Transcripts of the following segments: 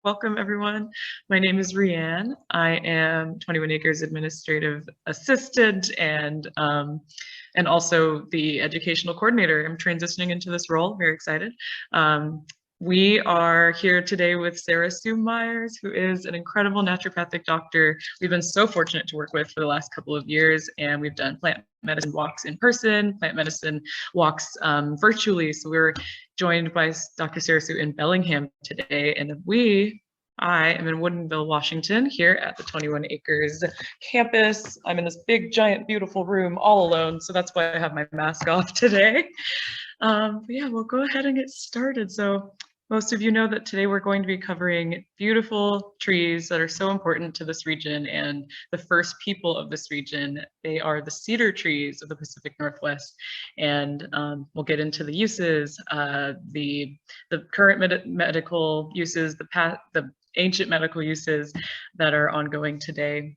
Welcome, everyone. My name is Rhianne. I am 21 Acres Administrative Assistant and also the Educational Coordinator. I'm transitioning into this role, very excited. We are here today with Sarah Sue Myers, who is an incredible naturopathic doctor we've been so fortunate to work with for the last couple of years, and we've done plant medicine walks in person, plant medicine walks virtually. So we're joined by Dr. Sarah Sue in Bellingham today, and I am in Woodinville, Washington, here at the 21 Acres campus. I'm in this big, giant, beautiful room all alone, so that's why I have my mask off today. But yeah, we'll go ahead and get started. So most of you know that today we're going to be covering beautiful trees that are so important to this region and the first people of this region. They are the cedar trees of the Pacific Northwest. And we'll get into the uses, the current medical uses, the ancient medical uses that are ongoing today.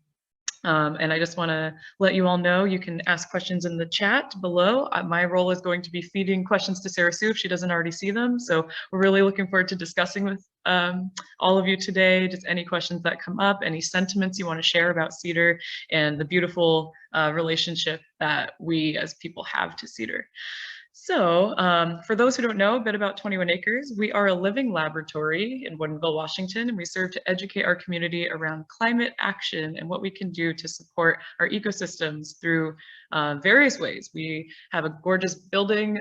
And I just want to let you all know you can ask questions in the chat below. My role is going to be feeding questions to Sarah Sue if she doesn't already see them. So we're really looking forward to discussing with all of you today. Just any questions that come up, any sentiments you want to share about cedar and the beautiful relationship that we as people have to cedar. So for those who don't know a bit about 21 Acres, we are a living laboratory in Woodinville, Washington, and we serve to educate our community around climate action and what we can do to support our ecosystems through various ways. We have a gorgeous building.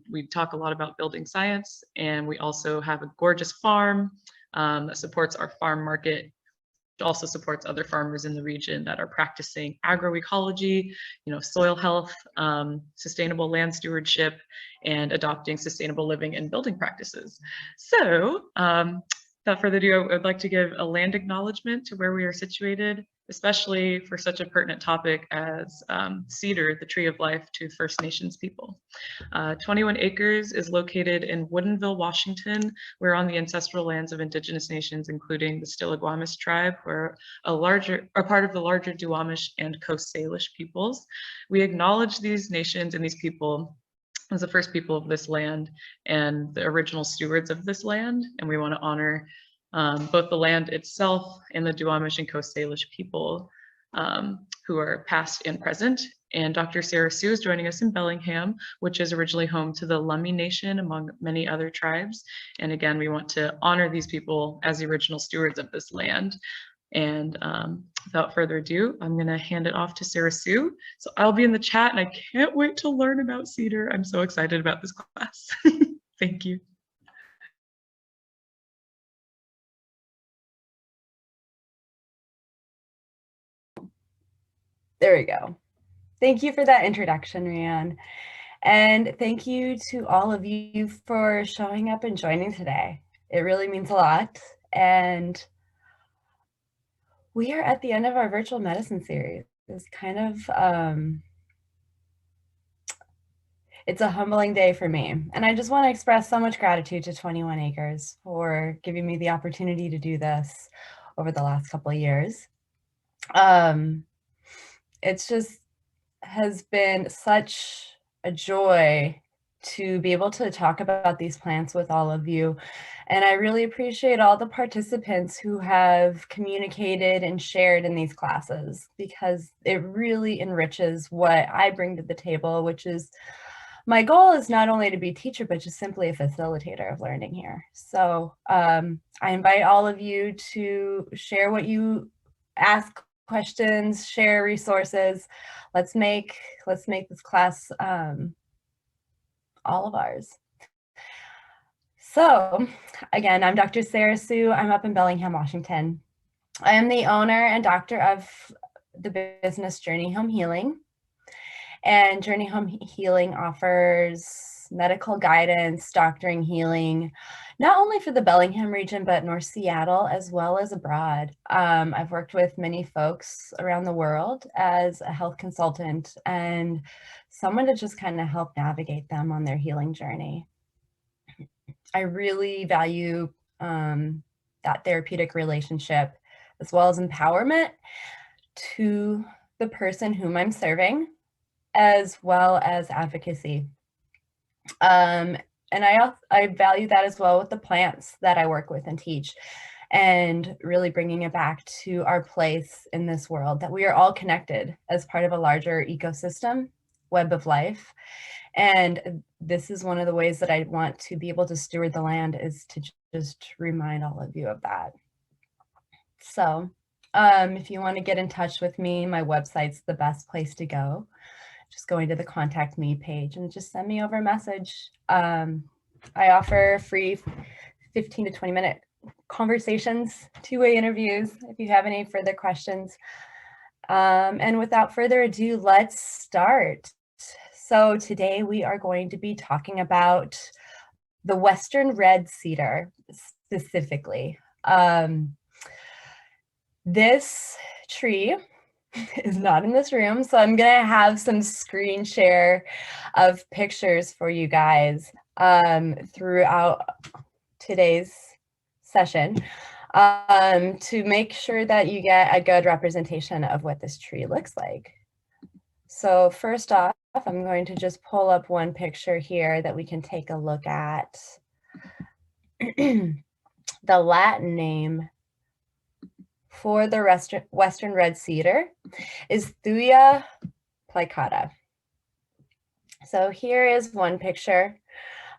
We talk a lot about building science, and we also have a gorgeous farm that supports our farm market. Also supports other farmers in the region that are practicing agroecology, soil health, sustainable land stewardship, and adopting sustainable living and building practices. So without further ado, I would like to give a land acknowledgement to where we are situated, especially for such a pertinent topic as cedar, the tree of life to First Nations people. 21 Acres is located in Woodinville, Washington. We're on the ancestral lands of Indigenous nations, including the Stillaguamish tribe, who are a part of the larger Duwamish and Coast Salish peoples. We acknowledge these nations and these people as the first people of this land and the original stewards of this land, and we want to honor both the land itself and the Duwamish and Coast Salish people who are past and present. And Dr. Sarah Sue is joining us in Bellingham, which is originally home to the Lummi Nation, among many other tribes. And again, we want to honor these people as the original stewards of this land. And without further ado, I'm going to hand it off to Sarah Sue. So I'll be in the chat, and I can't wait to learn about cedar. I'm so excited about this class. Thank you. There we go. Thank you for that introduction, Rhianne. And thank you to all of you for showing up and joining today. It really means a lot. And we are at the end of our virtual medicine series. It's kind of, it's a humbling day for me. And I just want to express so much gratitude to 21 Acres for giving me the opportunity to do this over the last couple of years. It's just has been such a joy to be able to talk about these plants with all of you. And I really appreciate all the participants who have communicated and shared in these classes, because it really enriches what I bring to the table, which is my goal is not only to be a teacher, but just simply a facilitator of learning here. So I invite all of you to share what you ask questions, share resources. Let's make this class all of ours. So again, I'm Dr. Sarah Sue. I'm up in Bellingham, Washington. I am the owner and doctor of the business Journey Home Healing. And Journey Home Healing offers medical guidance, doctoring, healing, not only for the Bellingham region, but North Seattle, as well as abroad. I've worked with many folks around the world as a health consultant and someone to just kind of help navigate them on their healing journey. I really value that therapeutic relationship, as well as empowerment to the person whom I'm serving, as well as advocacy. And I value that as well with the plants that I work with and teach. and really bringing it back to our place in this world, that we are all connected as part of a larger ecosystem, web of life. And this is one of the ways that I want to be able to steward the land, is to just remind all of you of that. So if you want to get in touch with me, my website's the best place to go. Just going to the contact me page and just send me over a message. I offer free 15 to 20 minute conversations, two-way interviews, if you have any further questions. And without further ado, let's start. So today we are going to be talking about the Western red cedar specifically. This tree is not in this room, so I'm gonna have some screen share of pictures for you guys throughout today's session to make sure that you get a good representation of what this tree looks like. So first off, I'm going to just pull up one picture here that we can take a look at. The Latin name for the Western red cedar is Thuja plicata. So here is one picture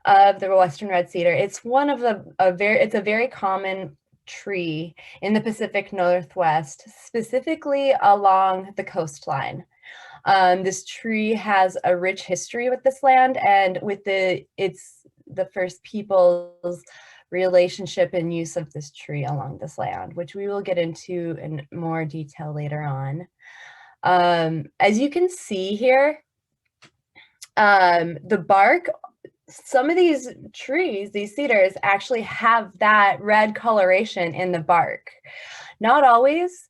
of the Western red cedar. It's one of it's a very common tree in the Pacific Northwest, specifically along the coastline. This tree has a rich history with this land, and with it's the first people's relationship and use of this tree along this land, which we will get into in more detail later on. As you can see here, the bark, some of these trees, these cedars, actually have that red coloration in the bark. Not always,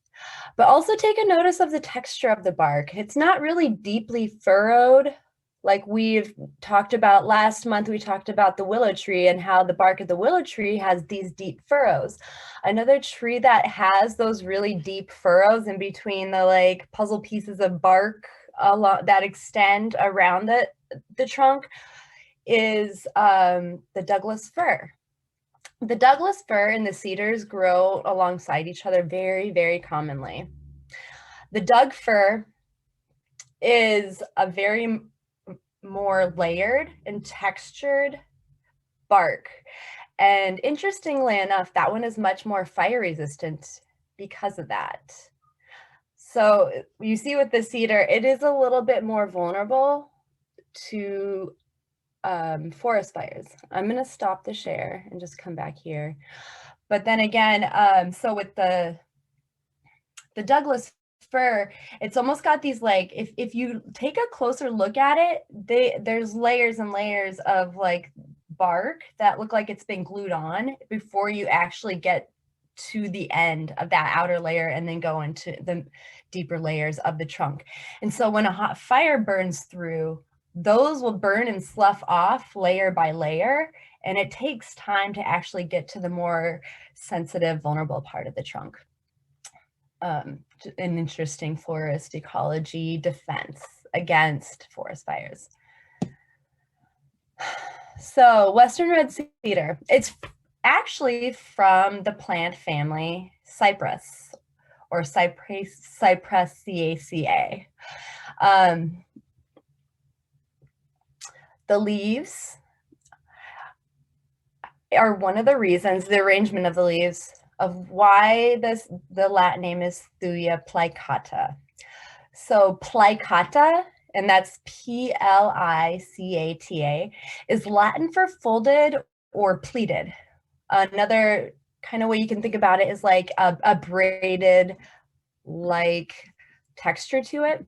but also take a notice of the texture of the bark. It's not really deeply furrowed. Like we've talked about last month, we talked about the willow tree and how the bark of the willow tree has these deep furrows. Another tree that has those really deep furrows in between the like puzzle pieces of bark that extend around the trunk is the Douglas fir. The Douglas fir and the cedars grow alongside each other very, very commonly. The Doug fir is a very more layered and textured bark. And interestingly enough, that one is much more fire resistant because of that. So you see with the cedar, it is a little bit more vulnerable to forest fires. I'm going to stop the share and just come back here. But then again, so with the Douglas fir, it's almost got these like, if you take a closer look at it, there's layers and layers of like bark that look like it's been glued on before you actually get to the end of that outer layer and then go into the deeper layers of the trunk. And so when a hot fire burns through, those will burn and slough off layer by layer, and it takes time to actually get to the more sensitive, vulnerable part of the trunk. An interesting forest ecology defense against forest fires. So Western red cedar, it's actually from the plant family Cypress or Cypressaceae. The leaves are one of the reasons, the arrangement of the leaves, of why the Latin name is Thuja plicata. So plicata, and that's Plicata, is Latin for folded or pleated. Another kind of way you can think about it is like a braided like texture to it.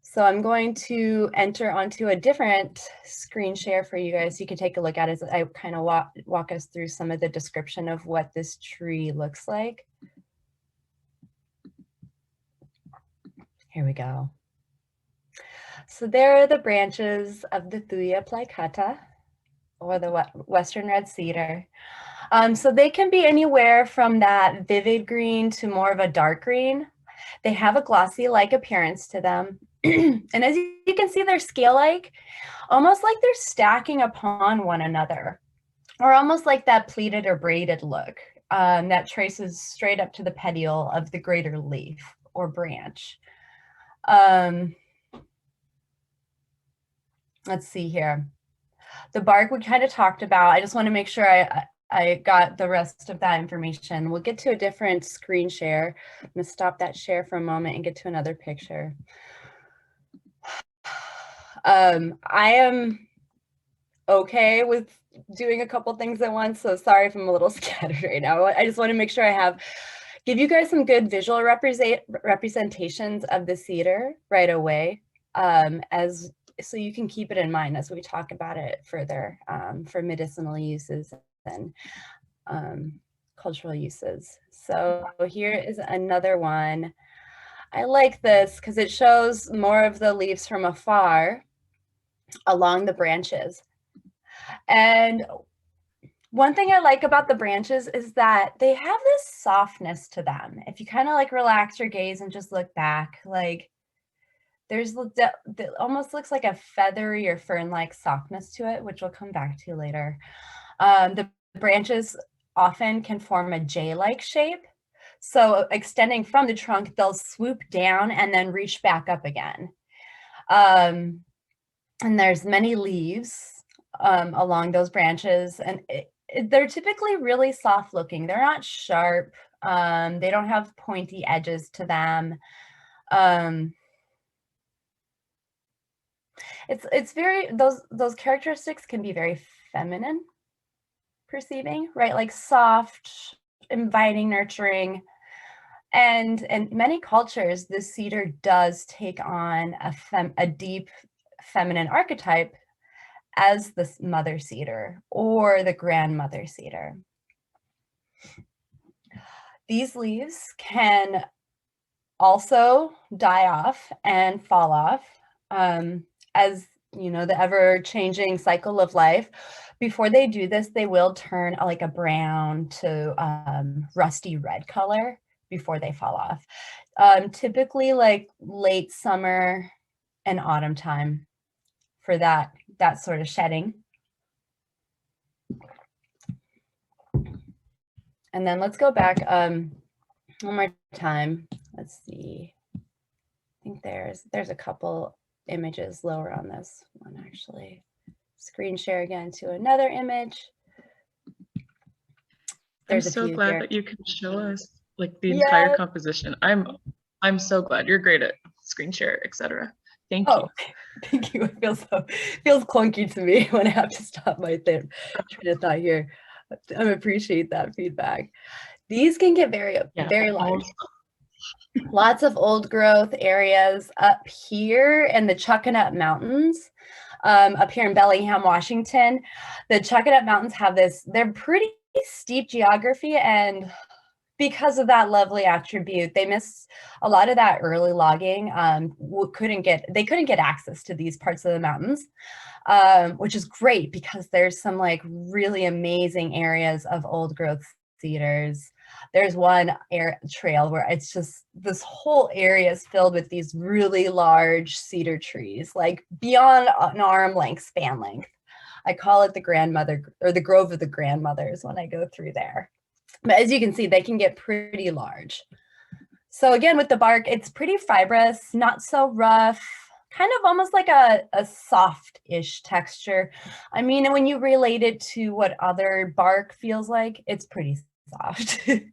So I'm going to enter onto a different screen share for you guys so you can take a look at it as I kind of walk us through some of the description of what this tree looks like. Here we go. So there are the branches of the Thuja plicata, or the Western red cedar. So they can be anywhere from that vivid green to more of a dark green. They have a glossy-like appearance to them. And as you can see, they're scale-like, almost like they're stacking upon one another, or almost like that pleated or braided look. that traces straight up to the petiole of the greater leaf or branch. Let's see here. The bark we kind of talked about. I just want to make sure I got the rest of that information. We'll get to a different screen share. I'm going to stop that share for a moment and get to another picture. I am okay with doing a couple things at once, so sorry if I'm a little scattered right now. I just want to make sure I give you guys some good visual representations of the cedar right away, so you can keep it in mind as we talk about it further for medicinal uses and cultural uses. So here is another one. I like this because it shows more of the leaves from afar along the branches. And one thing I like about the branches is that they have this softness to them. If you kind of like relax your gaze and just look back, like there's almost looks like a feathery or fern-like softness to it, which we'll come back to later. The branches often can form a J-like shape. So extending from the trunk, they'll swoop down and then reach back up again. And there's many leaves along those branches, and they're typically really soft looking. They're not sharp. They don't have pointy edges to them. It's very, those characteristics can be very feminine perceiving, right? Like soft, inviting, nurturing. And in many cultures, the cedar does take on a deep feminine archetype as the mother cedar or the grandmother cedar. These leaves can also die off and fall off as you know, the ever-changing cycle of life. Before they do this, they will turn like a brown to rusty red color before they fall off. Typically like late summer and autumn time for that sort of shedding. And then let's go back one more time. Let's see. I think there's a couple images lower on this one actually. Screen share again to another image. I'm so glad that you can show us like the entire composition. I'm so glad. You're great at screen share, etc. Thank you. Thank you. It feels clunky to me when I have to stop my train of thought here. I appreciate that feedback. These can get very large. Lots of old growth areas up here in the Chuckanut Mountains, up here in Bellingham, Washington. The Chuckanut Mountains have they're pretty steep geography, and because of that lovely attribute, they missed a lot of that early logging. They couldn't get access to these parts of the mountains, which is great because there's some like really amazing areas of old growth cedars. There's one trail where it's just this whole area is filled with these really large cedar trees, like beyond an arm length, span length. I call it the grandmother or the grove of the grandmothers when I go through there. But as you can see, they can get pretty large. So again, with the bark, it's pretty fibrous, not so rough, kind of almost like a soft-ish texture. I mean, when you relate it to what other bark feels like, it's pretty soft. You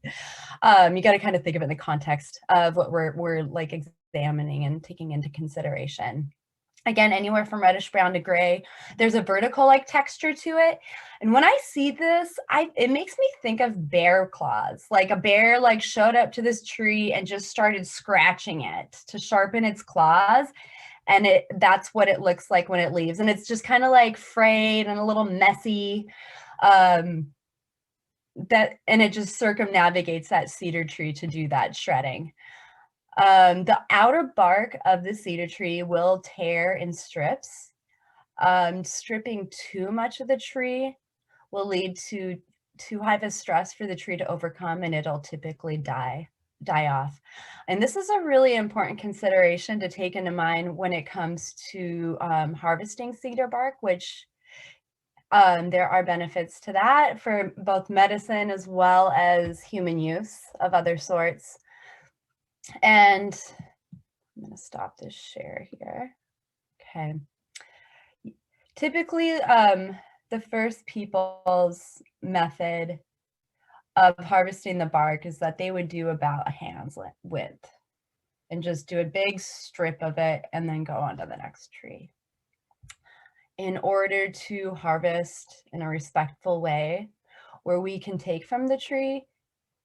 got to kind of think of it in the context of what we're like examining and taking into consideration. Again, anywhere from reddish brown to gray. There's a vertical like texture to it. And when I see this, it makes me think of bear claws. Like a bear like showed up to this tree and just started scratching it to sharpen its claws. And that's what it looks like when it leaves. And it's just kind of like frayed and a little messy. And it just circumnavigates that cedar tree to do that shredding. The outer bark of the cedar tree will tear in strips. Stripping too much of the tree will lead to too high of a stress for the tree to overcome, and it'll typically die off. And this is a really important consideration to take into mind when it comes to harvesting cedar bark, which there are benefits to that for both medicine as well as human use of other sorts. And I'm going to stop this share here. Okay. Typically, the first people's method of harvesting the bark is that they would do about a hand's width and just do a big strip of it and then go on to the next tree. In order to harvest in a respectful way, where we can take from the tree,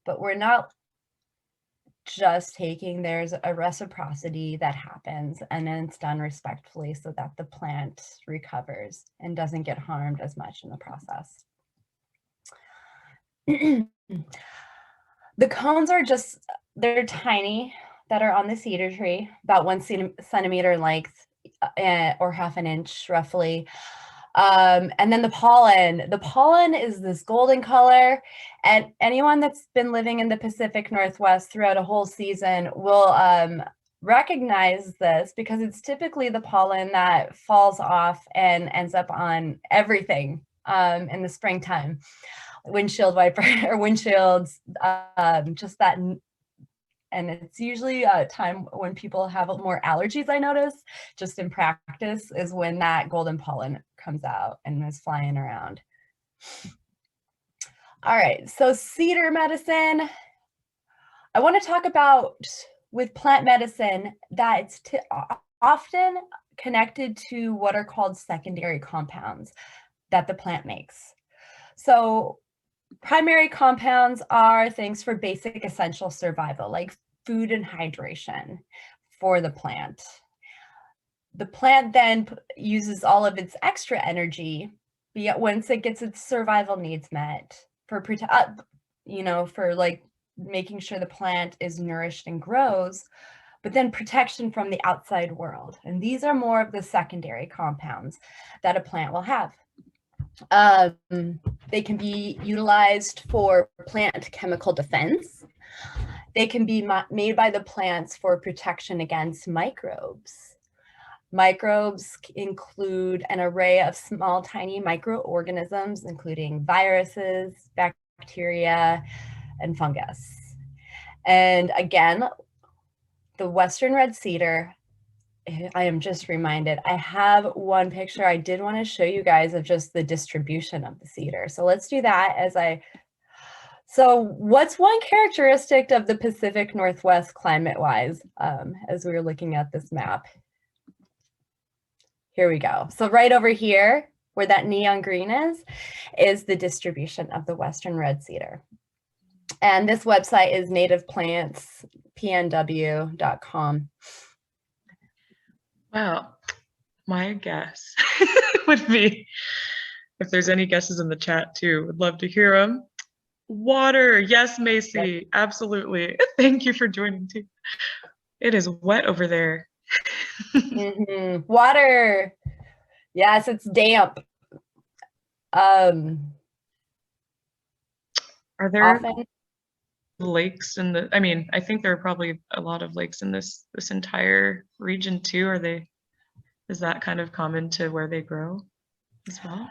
but we're not just taking, there's a reciprocity that happens, and then it's done respectfully so that the plant recovers and doesn't get harmed as much in the process. The cones are they're tiny, that are on the cedar tree, about 1 centimeter in length, or half an inch roughly. And then the pollen is this golden color, and anyone that's been living in the Pacific Northwest throughout a whole season will recognize this, because it's typically the pollen that falls off and ends up on everything in the springtime. Windshield wiper or windshields, just that. And it's usually a time when people have more allergies, I notice, just in practice, is when that golden pollen comes out and is flying around. All right, so cedar medicine. I want to talk about, with plant medicine, that it's often connected to what are called secondary compounds that the plant makes. So primary compounds are things for basic essential survival, like food and hydration for the plant. The plant then uses all of its extra energy, yet once it gets its survival needs met, for like making sure the plant is nourished and grows, but then protection from the outside world. And these are more of the secondary compounds that a plant will have. They can be utilized for plant chemical defense. They can be made by the plants for protection against microbes. Microbes include an array of small, tiny microorganisms, including viruses, bacteria, and fungus. And again, the Western red cedar, I am just reminded, I have one picture I did want to show you guys of just the distribution of the cedar. So let's do that so what's one characteristic of the Pacific Northwest climate-wise, as we were looking at this map? Here we go. So right over here, where that neon green is the distribution of the Western red cedar. And this website is nativeplantspnw.com. Wow. My guess would be, if there's any guesses in the chat too, would love to hear them. Water. Yes, Macy. Yep. Absolutely. Thank you for joining too. It is wet over there. Water. Yes, it's damp. Are there often lakes in the, I mean, I think there are probably a lot of lakes in this entire region too. Is that kind of common to where they grow as well?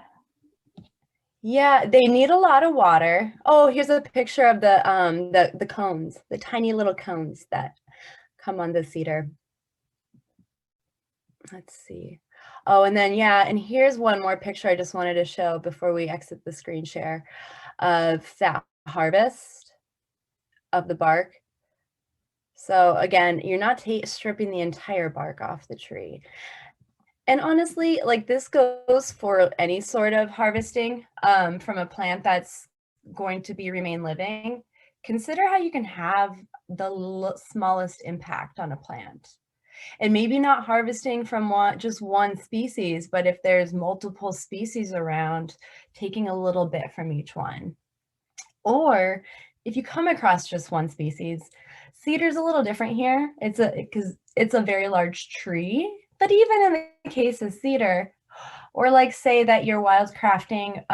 Yeah, they need a lot of water. Oh, here's a picture of the cones, the tiny little cones that come on the cedar. Let's see. Oh, and then, yeah, and here's one more picture I just wanted to show before we exit the screen share of that harvest of the bark. So again, you're not stripping the entire bark off the tree. And honestly, like this goes for any sort of harvesting from a plant that's going to remain living. Consider how you can have the smallest impact on a plant. And maybe not harvesting from just one species, but if there's multiple species around, taking a little bit from each one. Or if you come across just one species, cedar's a little different here. Because it's a very large tree. But even in the case of cedar, or like say that you're wildcrafting,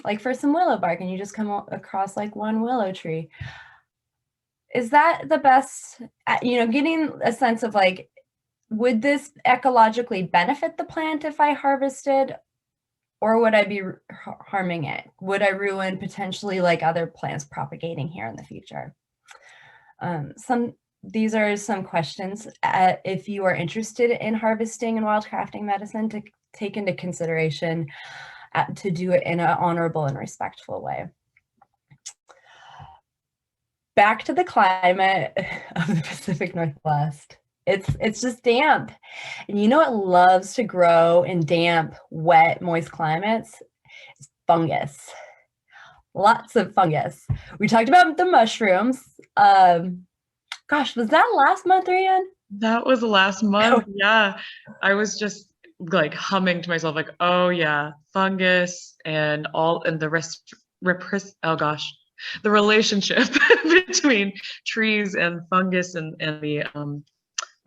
like for some willow bark, and you just come across like one willow tree, is that the best, getting a sense of like, would this ecologically benefit the plant if I harvested or would I be harming it? Would I ruin potentially like other plants propagating here in the future? These are some questions if you are interested in harvesting and wildcrafting medicine to take into consideration to do it in an honorable and respectful way. Back to the climate of the Pacific Northwest. It's just damp. And you know what loves to grow in damp, wet, moist climates? It's fungus. Lots of fungus. We talked about the mushrooms. Gosh, was that last month, Rhianne? That was last month. Yeah. I was just like humming to myself, like, oh yeah, fungus and the rest, oh gosh, the relationship between trees and fungus and the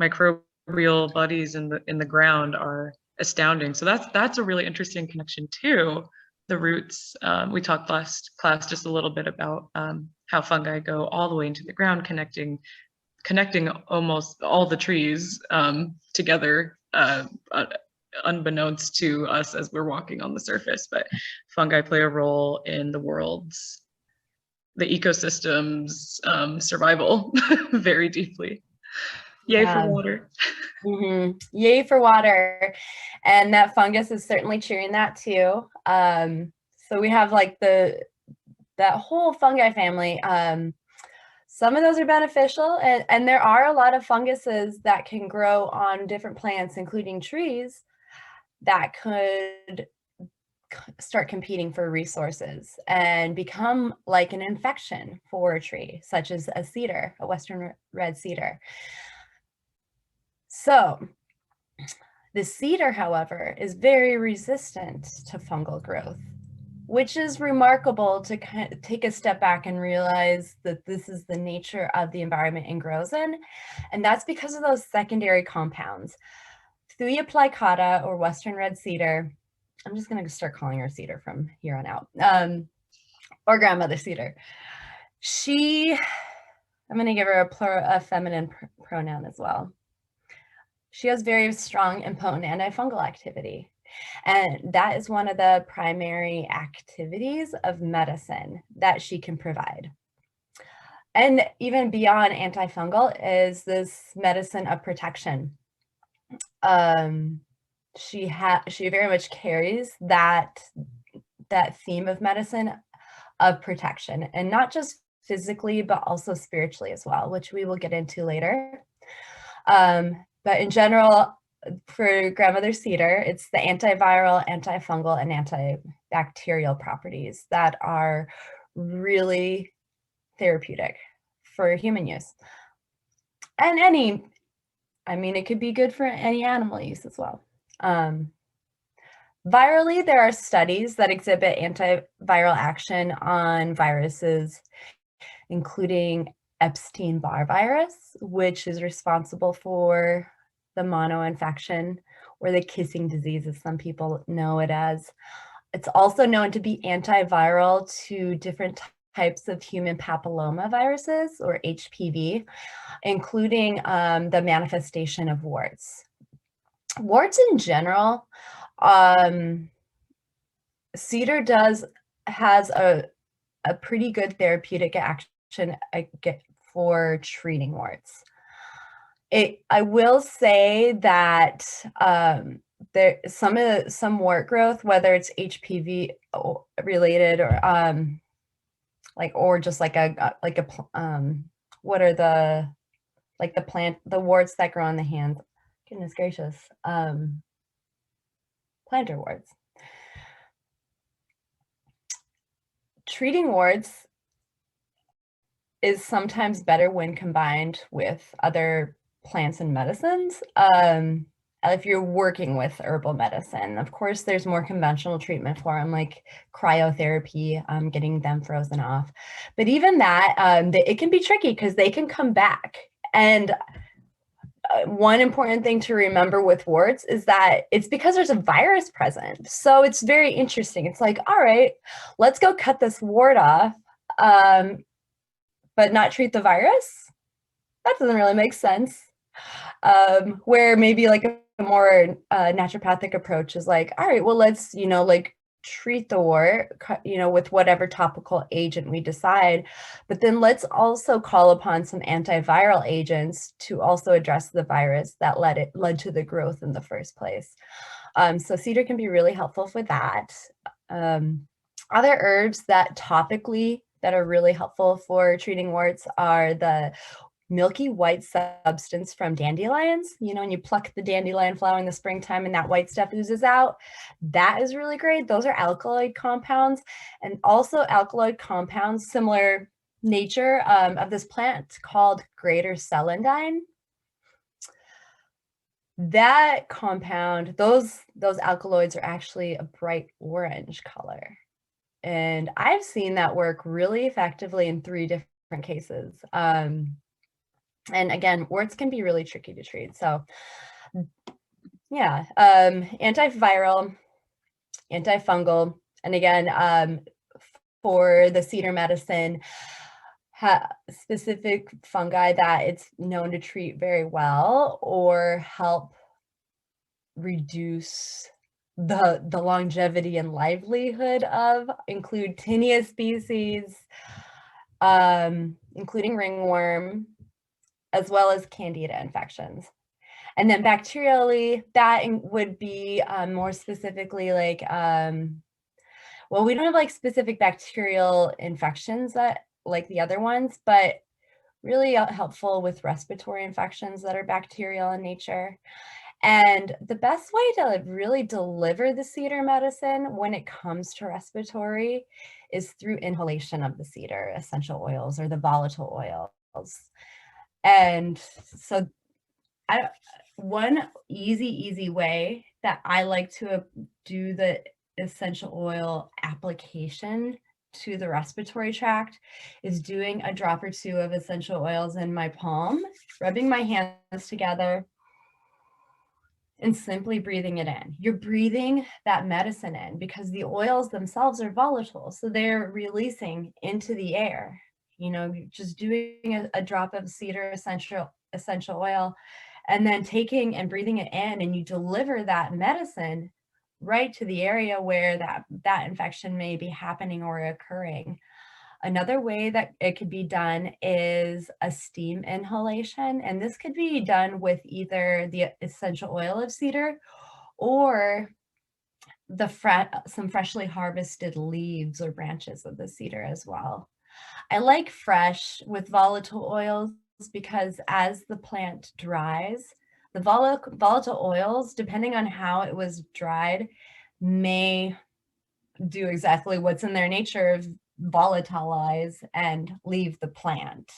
microbial buddies in the ground are astounding. So that's a really interesting connection too. The roots. We talked last class just a little bit about how fungi go all the way into the ground, connecting almost all the trees together, unbeknownst to us as we're walking on the surface. But fungi play a role in the ecosystem's survival very deeply. Yay for water. Mm-hmm. Yay for water. And that fungus is certainly cheering that too. So we have like that whole fungi family. Some of those are beneficial, and there are a lot of funguses that can grow on different plants, including trees, that could start competing for resources and become like an infection for a tree, such as a cedar, a western red cedar. So the cedar, however, is very resistant to fungal growth, which is remarkable to kind of take a step back and realize that this is the nature of the environment it grows in. And that's because of those secondary compounds. Thuja plicata, or western red cedar, I'm just going to start calling her cedar from here on out, or grandmother cedar. I'm going to give her a feminine pronoun as well. She has very strong and potent antifungal activity. And that is one of the primary activities of medicine that she can provide. And even beyond antifungal is this medicine of protection. She very much carries that theme of medicine of protection, and not just physically, but also spiritually as well, which we will get into later. But in general, for grandmother cedar, it's the antiviral, antifungal, and antibacterial properties that are really therapeutic for human use. And it could be good for any animal use as well. Virally, there are studies that exhibit antiviral action on viruses, including Epstein-Barr virus, which is responsible for the mono infection, or the kissing disease, as some people know it as. It's also known to be antiviral to different types of human papilloma viruses, or HPV, including the manifestation of warts. Warts in general, cedar has a pretty good therapeutic action for treating warts. I will say that some wart growth, whether it's HPV related or just like what are the warts that grow on the hand? Goodness gracious, plantar warts. Treating warts is sometimes better when combined with other plants and medicines. If you're working with herbal medicine, of course, there's more conventional treatment for them, like cryotherapy, getting them frozen off. But even that, it can be tricky because they can come back. And one important thing to remember with warts is that it's because there's a virus present. So it's very interesting. It's like, all right, let's go cut this wart off, but not treat the virus. That doesn't really make sense. Where maybe like a more naturopathic approach is like, all right, well, let's, treat the wart, with whatever topical agent we decide, but then let's also call upon some antiviral agents to also address the virus that led to the growth in the first place. So cedar can be really helpful for that. Other herbs that topically that are really helpful for treating warts are the milky white substance from dandelions. When you pluck the dandelion flower in the springtime and that white stuff oozes out, that is really great. Those are alkaloid compounds, and also alkaloid compounds, similar nature of this plant called greater celandine. That compound, those alkaloids are actually a bright orange color. And I've seen that work really effectively in 3 different cases. And again, warts can be really tricky to treat. So yeah, antiviral, antifungal, and again, for the cedar medicine, specific fungi that it's known to treat very well or help reduce the longevity and livelihood of include tinea species, including ringworm, as well as candida infections. And then bacterially, that would be more specifically like, well, we don't have like specific bacterial infections that like the other ones, but really helpful with respiratory infections that are bacterial in nature. And the best way to really deliver the cedar medicine when it comes to respiratory is through inhalation of the cedar essential oils or the volatile oils. And so one easy way that I like to do the essential oil application to the respiratory tract is doing a drop or 2 of essential oils in my palm, rubbing my hands together, and simply breathing it in. You're breathing that medicine in because the oils themselves are volatile, so they're releasing into the air. Just doing a drop of cedar essential oil and then taking and breathing it in, and you deliver that medicine right to the area where that infection may be happening or occurring. Another way that it could be done is a steam inhalation, and this could be done with either the essential oil of cedar or some freshly harvested leaves or branches of the cedar as well. I like fresh with volatile oils because as the plant dries, the volatile oils, depending on how it was dried, may do exactly what's in their nature of volatilize and leave the plant.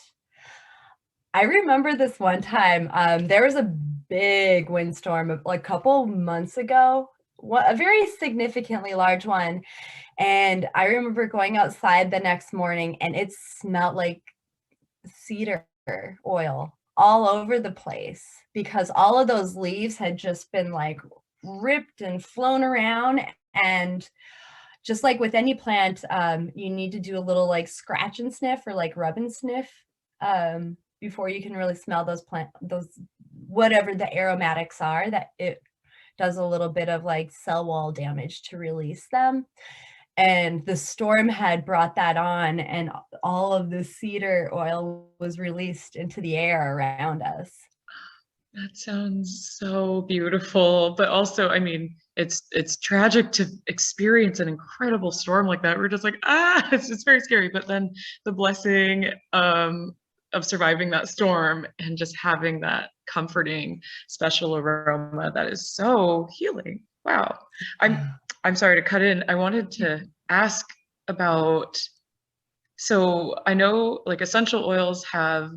I remember this one time, there was a big windstorm a couple months ago, a very significantly large one. And I remember going outside the next morning and it smelled like cedar oil all over the place because all of those leaves had just been like ripped and flown around. And just like with any plant, you need to do a little like scratch and sniff or like rub and sniff before you can really smell those whatever the aromatics are, that it does a little bit of like cell wall damage to release them. And the storm had brought that on, and all of the cedar oil was released into the air around us. That sounds so beautiful, but also, I mean, it's tragic to experience an incredible storm like that. We're just like, it's very scary. But then the blessing of surviving that storm and just having that comforting, special aroma that is so healing. Wow. I'm sorry to cut in. I wanted to ask about, so I know like essential oils have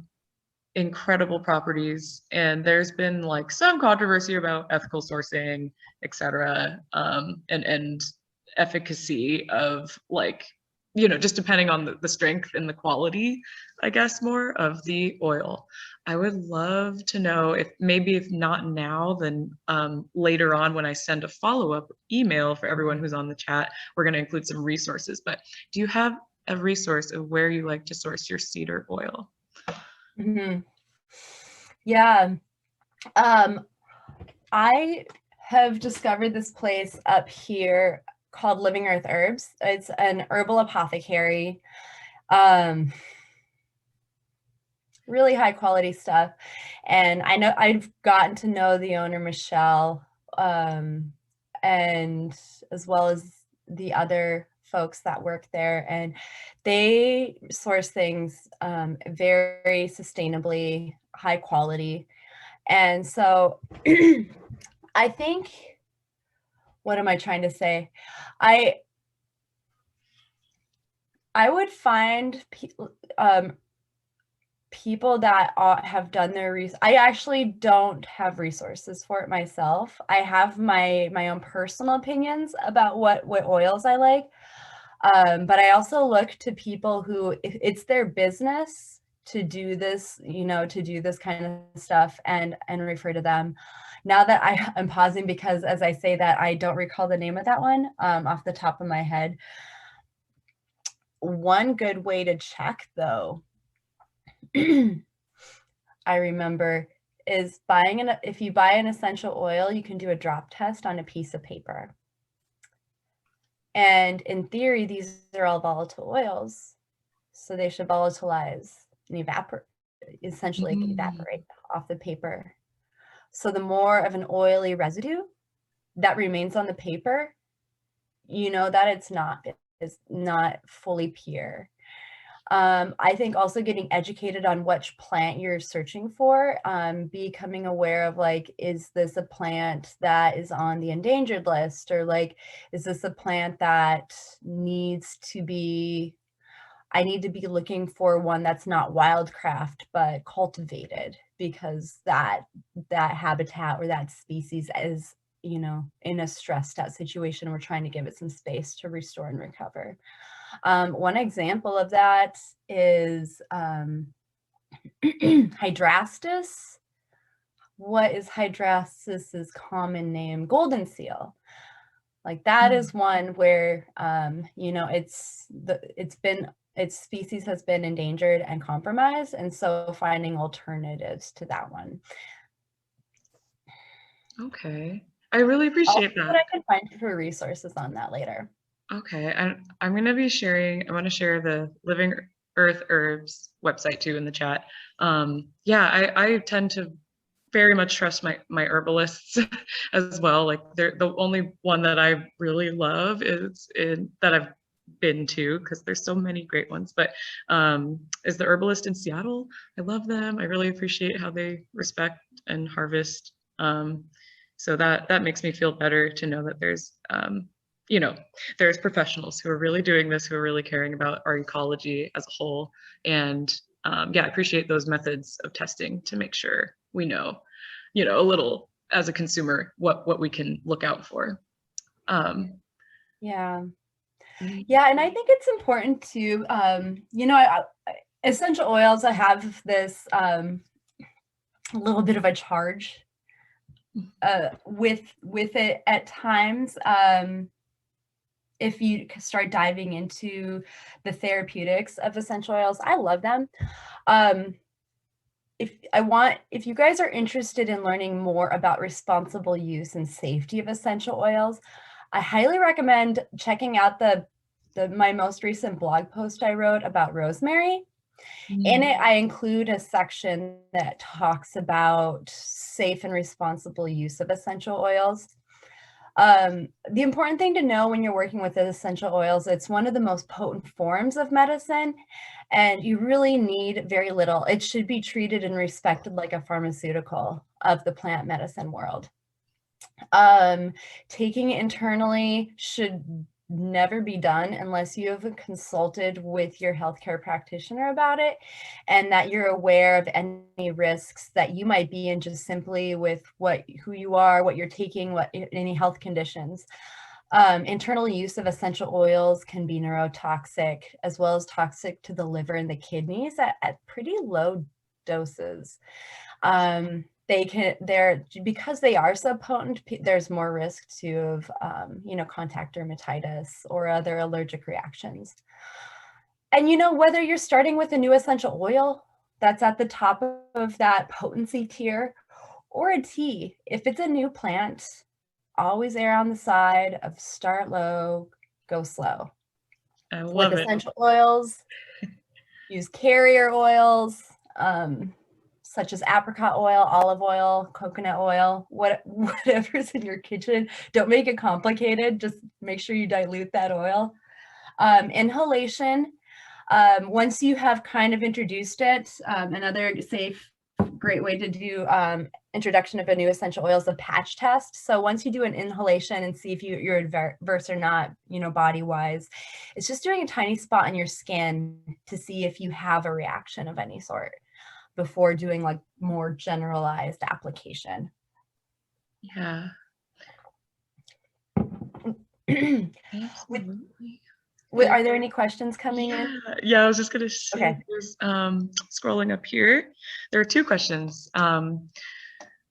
incredible properties, and there's been like some controversy about ethical sourcing, etc., and efficacy of like, just depending on the strength and the quality, I guess, more of the oil. I would love to know if not now, then later on when I send a follow-up email for everyone who's on the chat, we're going to include some resources. But do you have a resource of where you like to source your cedar oil? Mm-hmm. Yeah. I have discovered this place up here called Living Earth Herbs. It's an herbal apothecary. Really high quality stuff. And I know I've gotten to know the owner, Michelle, and as well as the other folks that work there, and they source things very sustainably, high quality. And so I think, what am I trying to say? I would find people that have done their research. I actually don't have resources for it myself. I have my own personal opinions about what oils I like. But I also look to people who, if it's their business to do this, to do this kind of stuff, and refer to them. Now that I'm pausing, because as I say that, I don't recall the name of that one off the top of my head. One good way to check, though, I remember, is if you buy an essential oil, you can do a drop test on a piece of paper. And in theory, these are all volatile oils, so they should volatilize and essentially evaporate off the paper. So the more of an oily residue that remains on the paper, that it's not fully pure. I think also getting educated on which plant you're searching for, becoming aware of, like, is this a plant that is on the endangered list, or like, is this a plant that I need to be looking for one that's not wildcraft but cultivated, because that habitat or that species is, in a stressed out situation. We're trying to give it some space to restore and recover. One example of that is hydrastis. What is hydrastis's common name? Golden seal. Like, that is one where its species has been endangered and compromised, and so finding alternatives to that one. Okay, I really appreciate that. I can find for resources on that later. Okay, I'm going to be sharing, I want to share the Living Earth Herbs website too in the chat. Yeah, I tend to very much trust my herbalists as well. Like, they're the only one that I really love that I've been to, because there's so many great ones, but is the herbalist in Seattle. I love them. I really appreciate how they respect and harvest. So that makes me feel better to know that there's there's professionals who are really doing this, who are really caring about our ecology as a whole. And yeah, I appreciate those methods of testing to make sure we know, a little as a consumer, what we can look out for. Yeah. Yeah, and I think it's important to, essential oils, I have this little bit of a charge with it at times. If you start diving into the therapeutics of essential oils, I love them. If you guys are interested in learning more about responsible use and safety of essential oils, I highly recommend checking out my most recent blog post I wrote about rosemary. In it, I include a section that talks about safe and responsible use of essential oils. The important thing to know when you're working with essential oils, it's one of the most potent forms of medicine, and you really need very little. It should be treated and respected like a pharmaceutical of the plant medicine world. Taking it internally should never be done unless you have consulted with your healthcare practitioner about it, and that you're aware of any risks that you might be in just simply with who you are, what you're taking, any health conditions. Internal use of essential oils can be neurotoxic, as well as toxic to the liver and the kidneys at pretty low doses. Because they are so potent, there's more risk to contact dermatitis or other allergic reactions. And whether you're starting with a new essential oil that's at the top of that potency tier, or a tea, if it's a new plant, always err on the side of start low, go slow. I With love it. essential oils, use carrier oils, such as apricot oil, olive oil, coconut oil, whatever's in your kitchen. Don't make it complicated. Just make sure you dilute that oil. Inhalation, once you have kind of introduced it, another safe, great way to do introduction of a new essential oil is the patch test. So once you do an inhalation and see if you're adverse or not, body-wise, it's just doing a tiny spot on your skin to see if you have a reaction of any sort before doing like more generalized application. Yeah. Absolutely. Are there any questions coming in? Yeah, I was just gonna say, Okay. scrolling up here, there are two questions.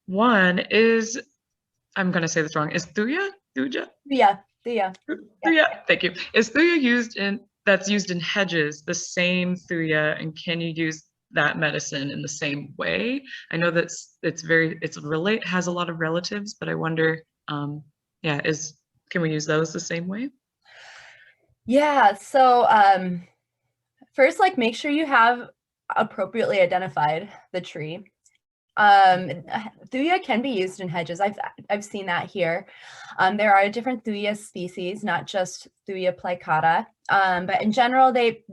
One is, I'm gonna say this wrong, is Thuja? Yeah. Thuja, thank you. Is Thuja that's used in hedges the same Thuja, and can you use that medicine in the same way? I know that has a lot of relatives, but I wonder, can we use those the same way? Yeah, so first, make sure you have appropriately identified the tree. Thuja can be used in hedges. I've seen that here. There are different Thuja species, not just Thuja plicata, but in general, they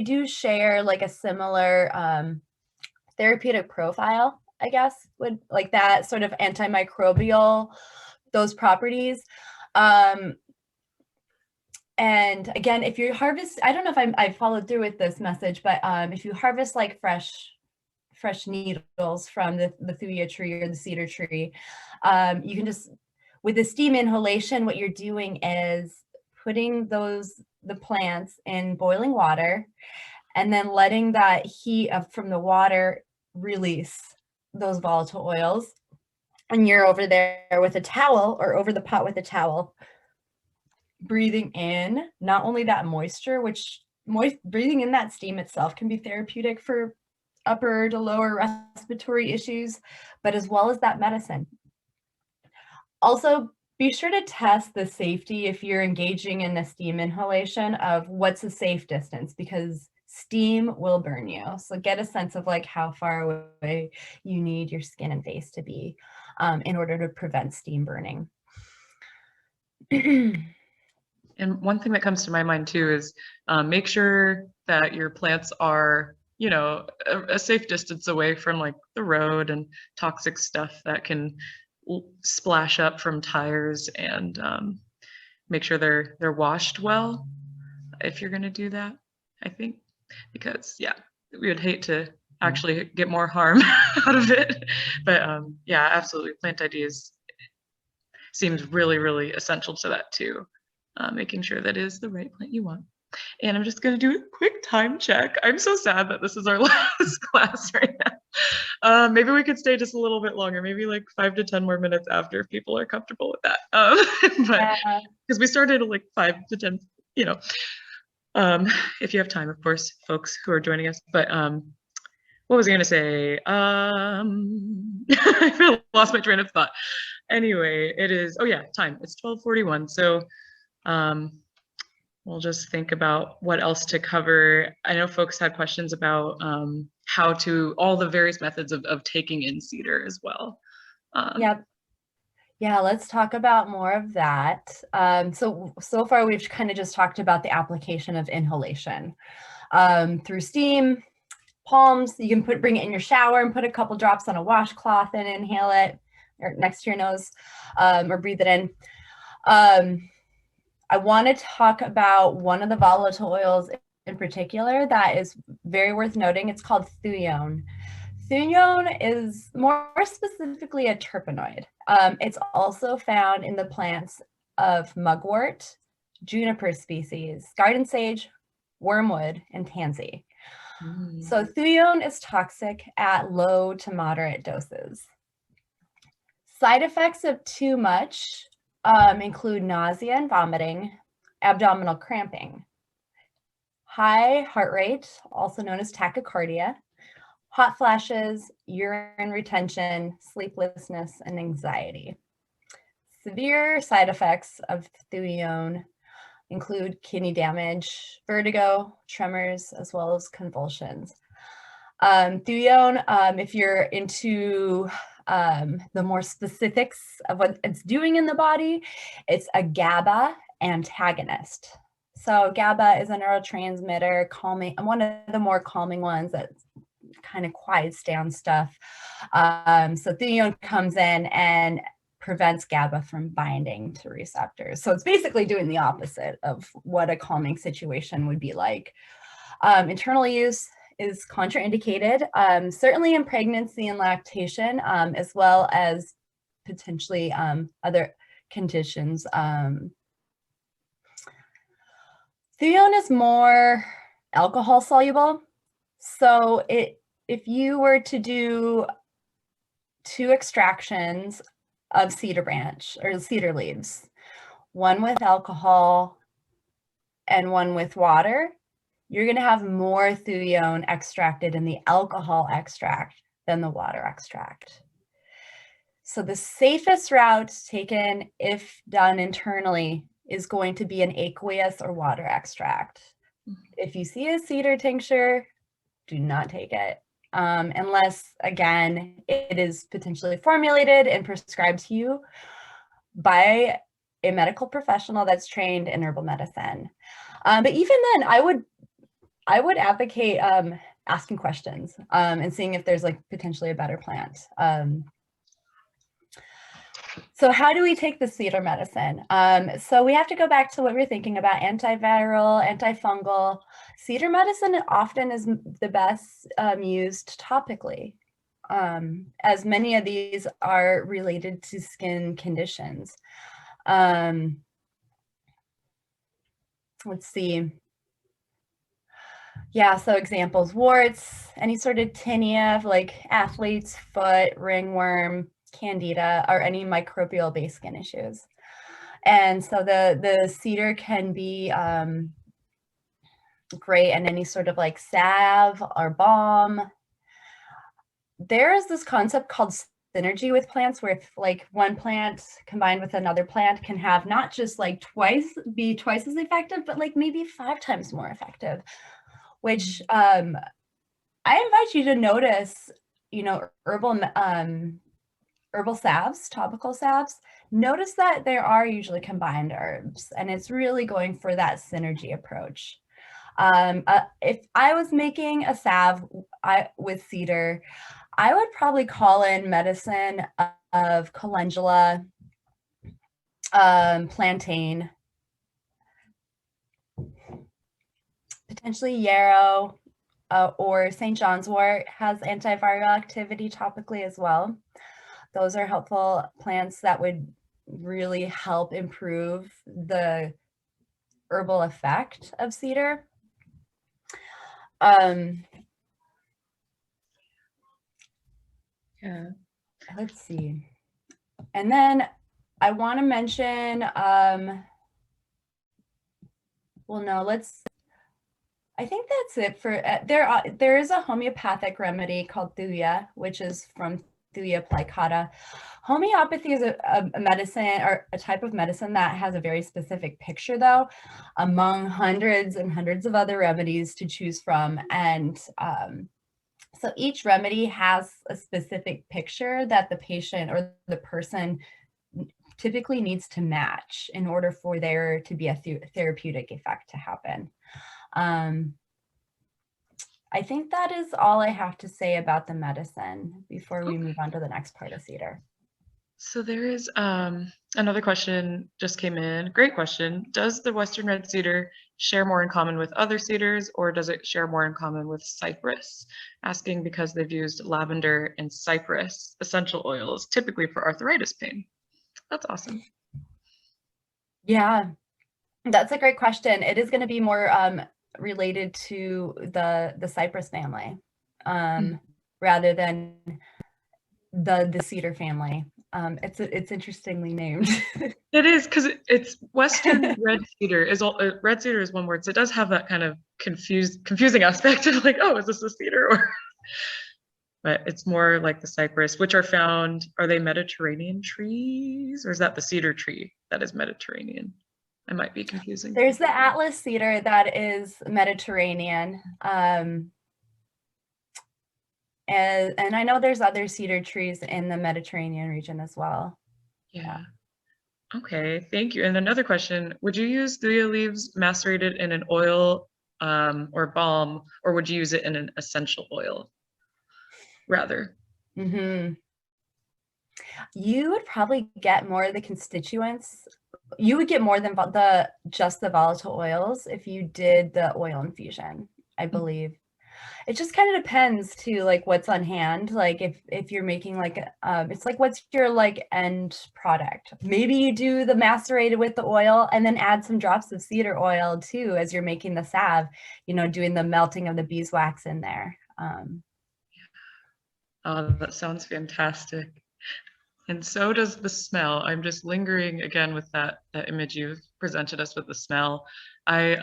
do share like a similar therapeutic profile, I guess, with like that sort of antimicrobial, those properties. And again, if you harvest, I don't know if I followed through with this message, but if you harvest like fresh needles from the Thuja tree or the cedar tree, you can just, with the steam inhalation, what you're doing is putting the plants in boiling water and then letting that heat from the water release those volatile oils. And you're over there with a towel or over the pot with a towel, breathing in not only that moisture, breathing in that steam itself can be therapeutic for upper to lower respiratory issues, but as well as that medicine. Also, be sure to test the safety if you're engaging in the steam inhalation of what's a safe distance, because steam will burn you. So get a sense of like how far away you need your skin and face to be in order to prevent steam burning. And one thing that comes to my mind too is make sure that your plants are, a safe distance away from like the road and toxic stuff that can splash up from tires, and make sure they're washed well if you're going to do that, I think, because we would hate to actually get more harm out of it. But absolutely, plant ideas seems really, really essential to that too. Making sure that is the right plant you want. And I'm just going to do a quick time check. I'm so sad that this is our last class right now. Maybe we could stay just a little bit longer, maybe like 5 to 10 more minutes after, if people are comfortable with that. But because we started at like 5 to 10, if you have time, of course, folks who are joining us. But what was I going to say? I lost my train of thought. Anyway, it is, time. It's 12:41. So we'll just think about what else to cover. I know folks had questions about all the various methods of taking in cedar as well. Yep. Yeah, let's talk about more of that. So far we've kind of just talked about the application of inhalation through steam, palms. You can bring it in your shower and put a couple drops on a washcloth and inhale it, or next to your nose, or breathe it in. I want to talk about one of the volatile oils in particular that is very worth noting. It's called thujone. Thujone is more specifically a terpenoid. It's also found in the plants of mugwort, juniper species, garden sage, wormwood, and tansy. So thujone is toxic at low to moderate doses. Side effects of too much include nausea and vomiting, abdominal cramping, high heart rate, also known as tachycardia, hot flashes, urine retention, sleeplessness, and anxiety. Severe side effects of thujone include kidney damage, vertigo, tremors, as well as convulsions. Thuja, if you're into the more specifics of what it's doing in the body, it's a GABA antagonist. So GABA is a neurotransmitter, calming, one of the more calming ones that kind of quiets down stuff. So Thuja comes in and prevents GABA from binding to receptors. So it's basically doing the opposite of what a calming situation would be like. Internal use is contraindicated, certainly in pregnancy and lactation, as well as potentially other conditions. Thuja is more alcohol soluble. So if you were to do 2 extractions of cedar branch or cedar leaves, one with alcohol and one with water, you're going to have more thuja extracted in the alcohol extract than the water extract. So the safest route taken, if done internally, is going to be an aqueous or water extract. If you see a cedar tincture, do not take it. Unless, again, it is potentially formulated and prescribed to you by a medical professional that's trained in herbal medicine. But even then, I would advocate asking questions and seeing if there's like potentially a better plant. So how do we take the cedar medicine? So we have to go back to what we're thinking about: antiviral, antifungal. Cedar medicine often is the best used topically, as many of these are related to skin conditions. Let's see. Yeah, so examples: warts, any sort of tinea like athlete's foot, ringworm, candida, or any microbial-based skin issues. And so the cedar can be great in any sort of like salve or balm. There is this concept called synergy with plants, where if like one plant combined with another plant can have not just like be twice as effective, but like maybe 5 times more effective, which I invite you to notice, you know, herbal salves, topical salves. Notice that there are usually combined herbs, and it's really going for that synergy approach. If I was making a salve with cedar, I would probably call in medicine of calendula, plantain, potentially yarrow, or St. John's wort has antiviral activity topically as well. Those are helpful plants that would really help improve the herbal effect of cedar. Yeah. Let's see. And then I want to mention, well, no, I think that's it for, there is a homeopathic remedy called Thuja, which is from Thuja plicata. Homeopathy is a medicine, or a type of medicine that has a very specific picture, though, among hundreds and hundreds of other remedies to choose from. And so each remedy has a specific picture that the patient or the person typically needs to match in order for there to be a therapeutic effect to happen. I think that is all I have to say about the medicine before we move on to the next part of cedar. So there is another question just came in. Great question. Does the Western red cedar share more in common with other cedars, or does it share more in common with cypress? Asking because they've used lavender and cypress essential oils, typically for arthritis pain. That's awesome. Yeah, that's a great question. It is going to be more related to the cypress family rather than the cedar family. It's interestingly named. It is, because it's Western red cedar is all red cedar is one word, so it does have that kind of confusing aspect of like, oh, is this a cedar? Or but it's more like the cypress, which are found, are they Mediterranean trees, or is that the cedar tree that is Mediterranean? I might be confusing. There's the Atlas cedar that is Mediterranean. And I know there's other cedar trees in the Mediterranean region as well. Yeah. Okay, thank you. And another question, would you use Thuja leaves macerated in an oil or balm, or would you use it in an essential oil rather? Mm-hmm. You would probably get more of the constituents. You would get more than just the volatile oils if you did the oil infusion, I believe. It just kind of depends too, like what's on hand. Like if you're making like, it's like, what's your like end product? Maybe you do the macerated with the oil and then add some drops of cedar oil too, as you're making the salve, you know, doing the melting of the beeswax in there. That sounds fantastic. And so does the smell. I'm just lingering again with that image you've presented us with the smell. I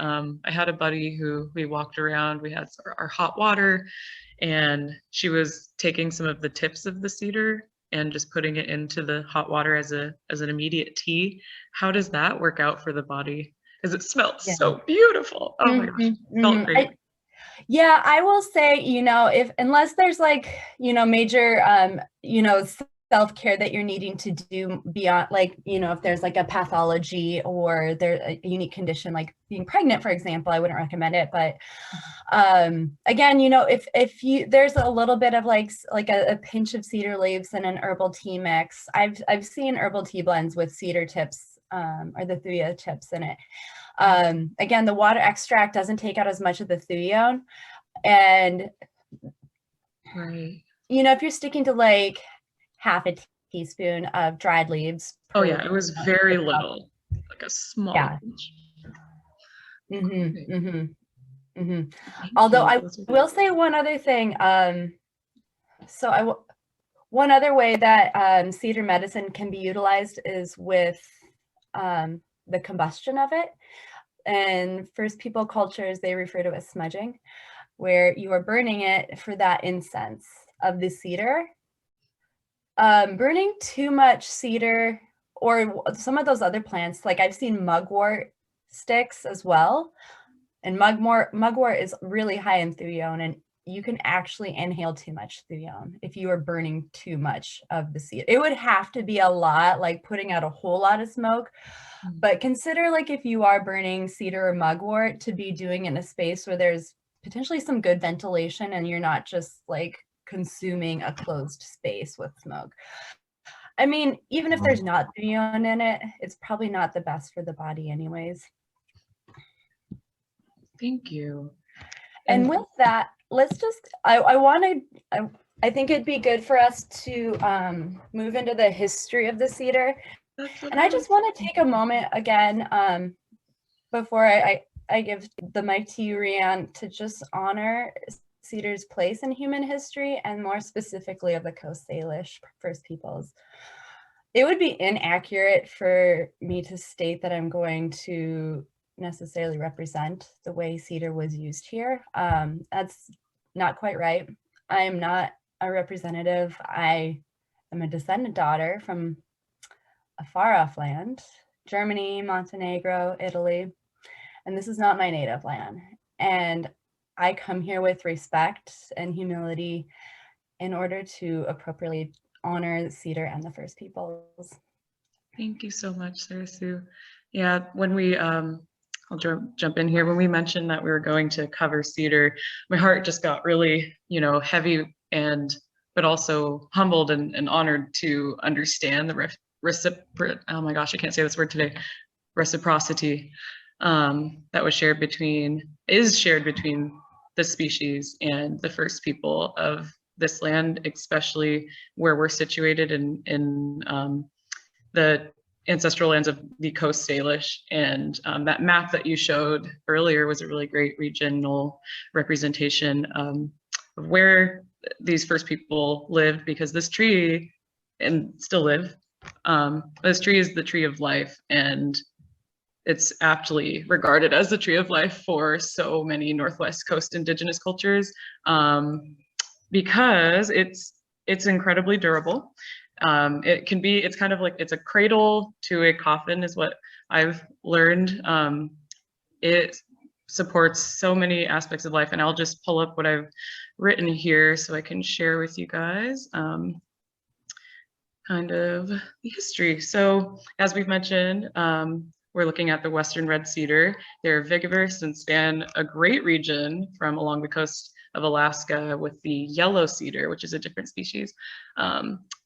had a buddy who we walked around, we had our hot water, and she was taking some of the tips of the cedar and just putting it into the hot water as an immediate tea. How does that work out for the body? Because it smelled so beautiful. Oh my gosh, it felt great. Yeah, I will say, you know, unless there's like, you know, major, you know, self-care that you're needing to do beyond, like, you know, if there's like a pathology or there's a unique condition like being pregnant, for example, I wouldn't recommend it. But again, you know, if you there's a little bit of like a pinch of cedar leaves in an herbal tea mix. I've seen herbal tea blends with cedar tips or the Thuja tips in it. Again, the water extract doesn't take out as much of the thuja, and right. You know, if you're sticking to like half a teaspoon of dried leaves. Oh yeah, it was very little, like a small pinch. Although I will say one other thing. One other way that cedar medicine can be utilized is with the combustion of it. And First People cultures, they refer to it as smudging, where you are burning it for that incense of the cedar. Burning too much cedar or some of those other plants, like I've seen mugwort sticks as well. And mugwort is really high in thuja, and you can actually inhale too much thuja if you are burning too much of the cedar. It would have to be a lot, like putting out a whole lot of smoke. But consider like if you are burning cedar or mugwort to be doing it in a space where there's potentially some good ventilation and you're not just like consuming a closed space with smoke. I mean, even if there's not thuja in it, it's probably not the best for the body anyways. Thank you. And with that, let's just, I think it'd be good for us to move into the history of the cedar. And I just want to take a moment again, before I give the mic to you, Rhianne, to just honor cedar's place in human history, and more specifically of the Coast Salish First Peoples. It would be inaccurate for me to state that I'm going to necessarily represent the way cedar was used here. That's not quite right. I am not a representative. I am a descendant daughter from a far off land, Germany, Montenegro, Italy, and this is not my native land. And I come here with respect and humility in order to appropriately honor cedar and the First Peoples. Thank you so much, Sarah Sue. Yeah, when we, I'll jump in here. When we mentioned that we were going to cover cedar, my heart just got really, you know, heavy but also humbled and honored to understand the oh my gosh, I can't say this word today, reciprocity that is shared between the species and the first people of this land, especially where we're situated in the ancestral lands of the Coast Salish. And that map that you showed earlier was a really great regional representation of where these first people lived, because this tree, and still live, this tree is the tree of life, and it's aptly regarded as the tree of life for so many Northwest Coast Indigenous cultures, because it's incredibly durable, it's kind of like, it's a cradle to a coffin is what I've learned. It supports so many aspects of life, and I'll just pull up what I've written here so I can share with you guys kind of the history. So as we've mentioned, we're looking at the Western red cedar. They're vigorous and span a great region from along the coast of Alaska with the yellow cedar, which is a different species,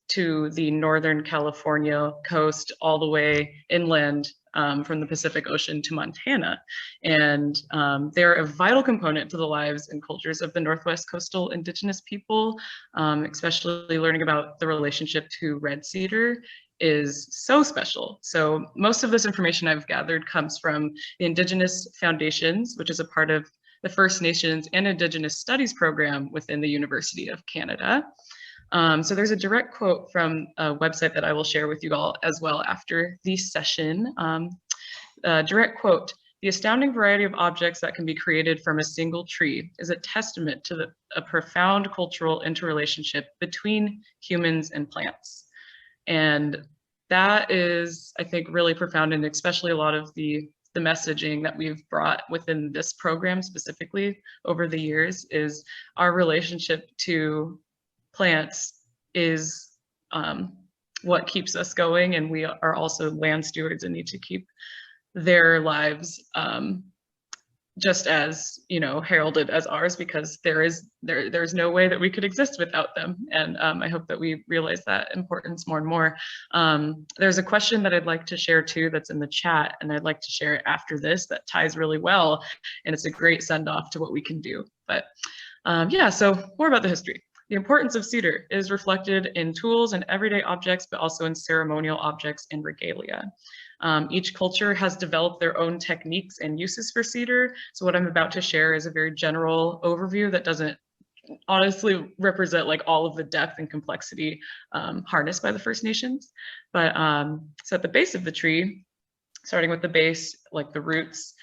to the Northern California coast all the way inland from the Pacific Ocean to Montana. And they're a vital component to the lives and cultures of the Northwest coastal indigenous people, especially learning about the relationship to red cedar is so special. So most of this information I've gathered comes from the Indigenous Foundations, which is a part of the First Nations and Indigenous Studies program within the University of Canada. So there's a direct quote from a website that I will share with you all as well after the session. Direct quote, "The astounding variety of objects that can be created from a single tree is a testament to a profound cultural interrelationship between humans and plants." And that is, I think, really profound, and especially a lot of the messaging that we've brought within this program specifically over the years is our relationship to plants is what keeps us going, and we are also land stewards and need to keep their lives just as, you know, heralded as ours, because there's no way that we could exist without them. And I hope that we realize that importance more and more. There's a question that I'd like to share too that's in the chat, and I'd like to share it after this, that ties really well, and it's a great send off to what we can do. But yeah, so more about the history. The importance of cedar is reflected in tools and everyday objects, but also in ceremonial objects and regalia. Each culture has developed their own techniques and uses for cedar. So what I'm about to share is a very general overview that doesn't honestly represent like all of the depth and complexity harnessed by the First Nations. But so at the base of the tree, starting with the base, like the roots,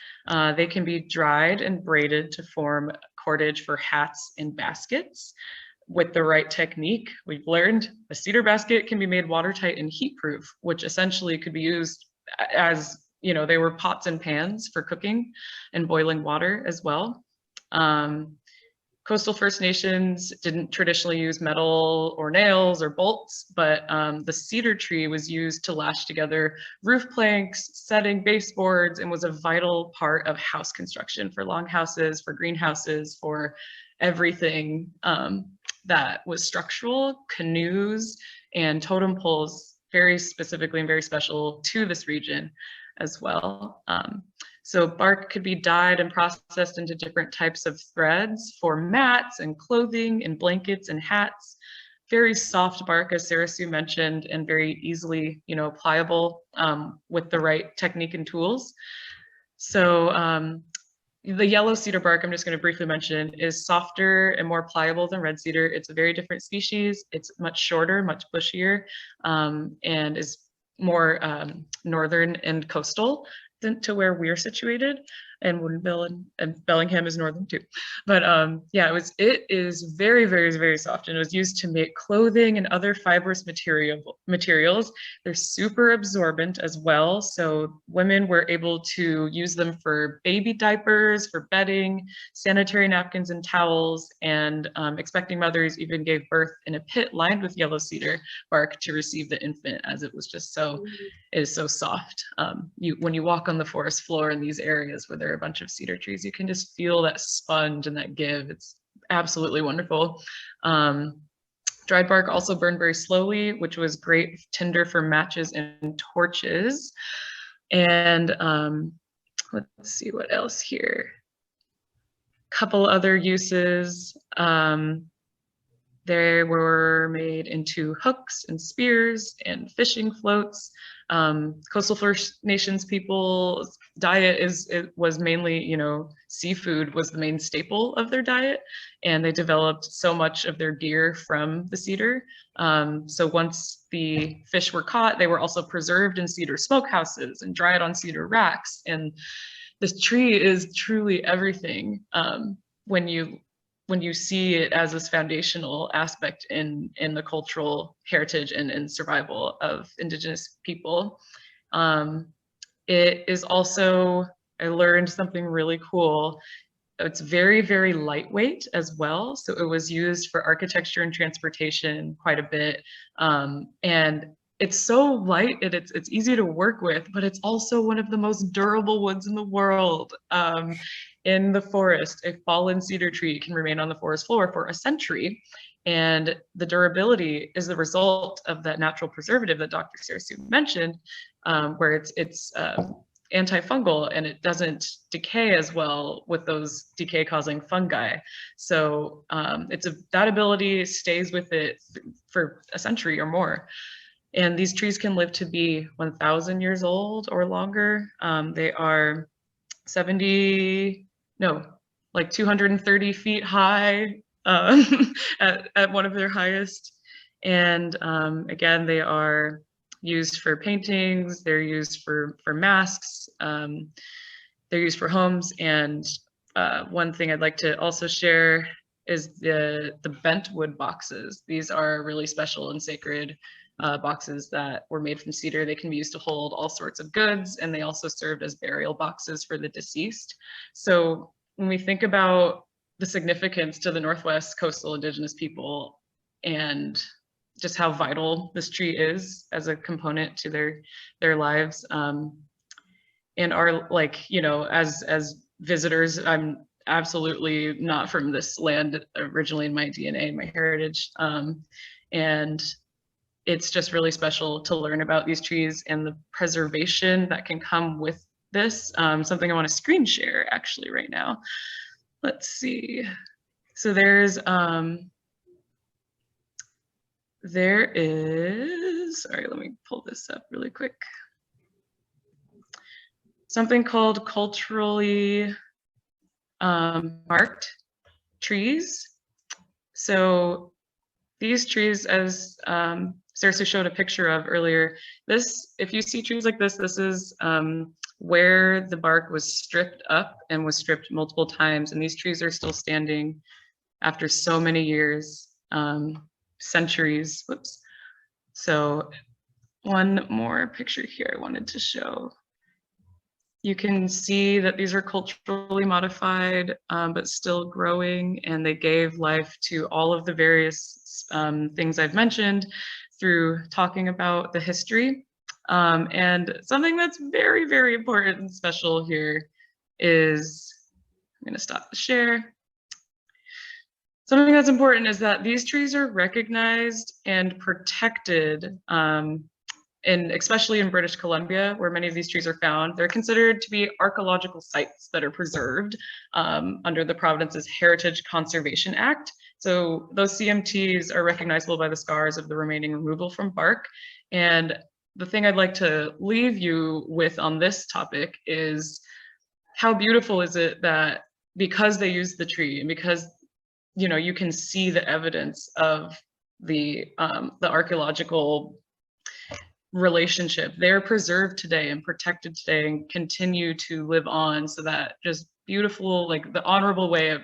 they can be dried and braided to form cordage for hats and baskets. With the right technique, we've learned a cedar basket can be made watertight and heat-proof, which essentially could be used as, you know, they were pots and pans for cooking and boiling water as well. Coastal First Nations didn't traditionally use metal or nails or bolts, but the cedar tree was used to lash together roof planks, setting baseboards, and was a vital part of house construction for longhouses, for greenhouses, for everything that was structural, canoes, and totem poles, very specifically and very special to this region as well. So bark could be dyed and processed into different types of threads for mats and clothing and blankets and hats. Very soft bark, as Sarah Sue mentioned, and very easily, you know, pliable with the right technique and tools. So the yellow cedar bark, I'm just going to briefly mention, is softer and more pliable than red cedar. It's a very different species. It's much shorter, much bushier, and is more northern and coastal than to where we're situated. And Woodinville and Bellingham is northern too. But yeah, it is very, very, very soft, and it was used to make clothing and other fibrous materials. They're super absorbent as well. So women were able to use them for baby diapers, for bedding, sanitary napkins and towels, and expecting mothers even gave birth in a pit lined with yellow cedar bark to receive the infant, as it was just so, it is so soft. When you walk on the forest floor in these areas where there are a bunch of cedar trees, you can just feel that sponge and that give. It's absolutely wonderful. Dried bark also burned very slowly, which was great tinder for matches and torches. And let's see what else here. Couple other uses. They were made into hooks and spears and fishing floats. Coastal First Nations people's diet was mainly, you know, seafood was the main staple of their diet, and they developed so much of their gear from the cedar. So once the fish were caught, they were also preserved in cedar smokehouses and dried on cedar racks. And this tree is truly everything. When you when you see it as this foundational aspect in the cultural heritage and survival of Indigenous people. It is also, I learned something really cool. It's very, very lightweight as well. So it was used for architecture and transportation quite a bit. And it's so light and it's easy to work with, but it's also one of the most durable woods in the world. In the forest, a fallen cedar tree can remain on the forest floor for a century. And the durability is the result of that natural preservative that Dr. Sarasu mentioned, where it's antifungal and it doesn't decay as well with those decay causing fungi. So that ability stays with it for a century or more. And these trees can live to be 1,000 years old or longer. They are 230 feet high at one of their highest. And again, they are used for paintings, they're used for masks, they're used for homes. And one thing I'd like to also share is the bent wood boxes. These are really special and sacred boxes that were made from cedar. They can be used to hold all sorts of goods, and they also served as burial boxes for the deceased. So when we think about the significance to the Northwest coastal Indigenous people and just how vital this tree is as a component to their lives, and are, like, you know, as visitors, I'm absolutely not from this land originally in my DNA, my heritage, and it's just really special to learn about these trees and the preservation that can come with this. Something I want to screen share actually right now. Let's see. So there is, sorry, let me pull this up really quick. Something called culturally marked trees. So these trees, as Sarah showed a picture of earlier, if you see trees like this is where the bark was stripped up and was stripped multiple times. And these trees are still standing after so many years, centuries. Whoops. So one more picture here I wanted to show. You can see that these are culturally modified, but still growing, and they gave life to all of the various things I've mentioned through talking about the history. And something that's very, very important and special here is, I'm going to stop the share. Something that's important is that these trees are recognized and protected, and especially in British Columbia, where many of these trees are found. They're considered to be archaeological sites that are preserved under the province's Heritage Conservation Act. So those CMTs are recognizable by the scars of the remaining removal from bark. And the thing I'd like to leave you with on this topic is how beautiful is it that because they use the tree and because, you know, you can see the evidence of the archaeological relationship, they're preserved today and protected today and continue to live on. So that just beautiful, like the honorable way of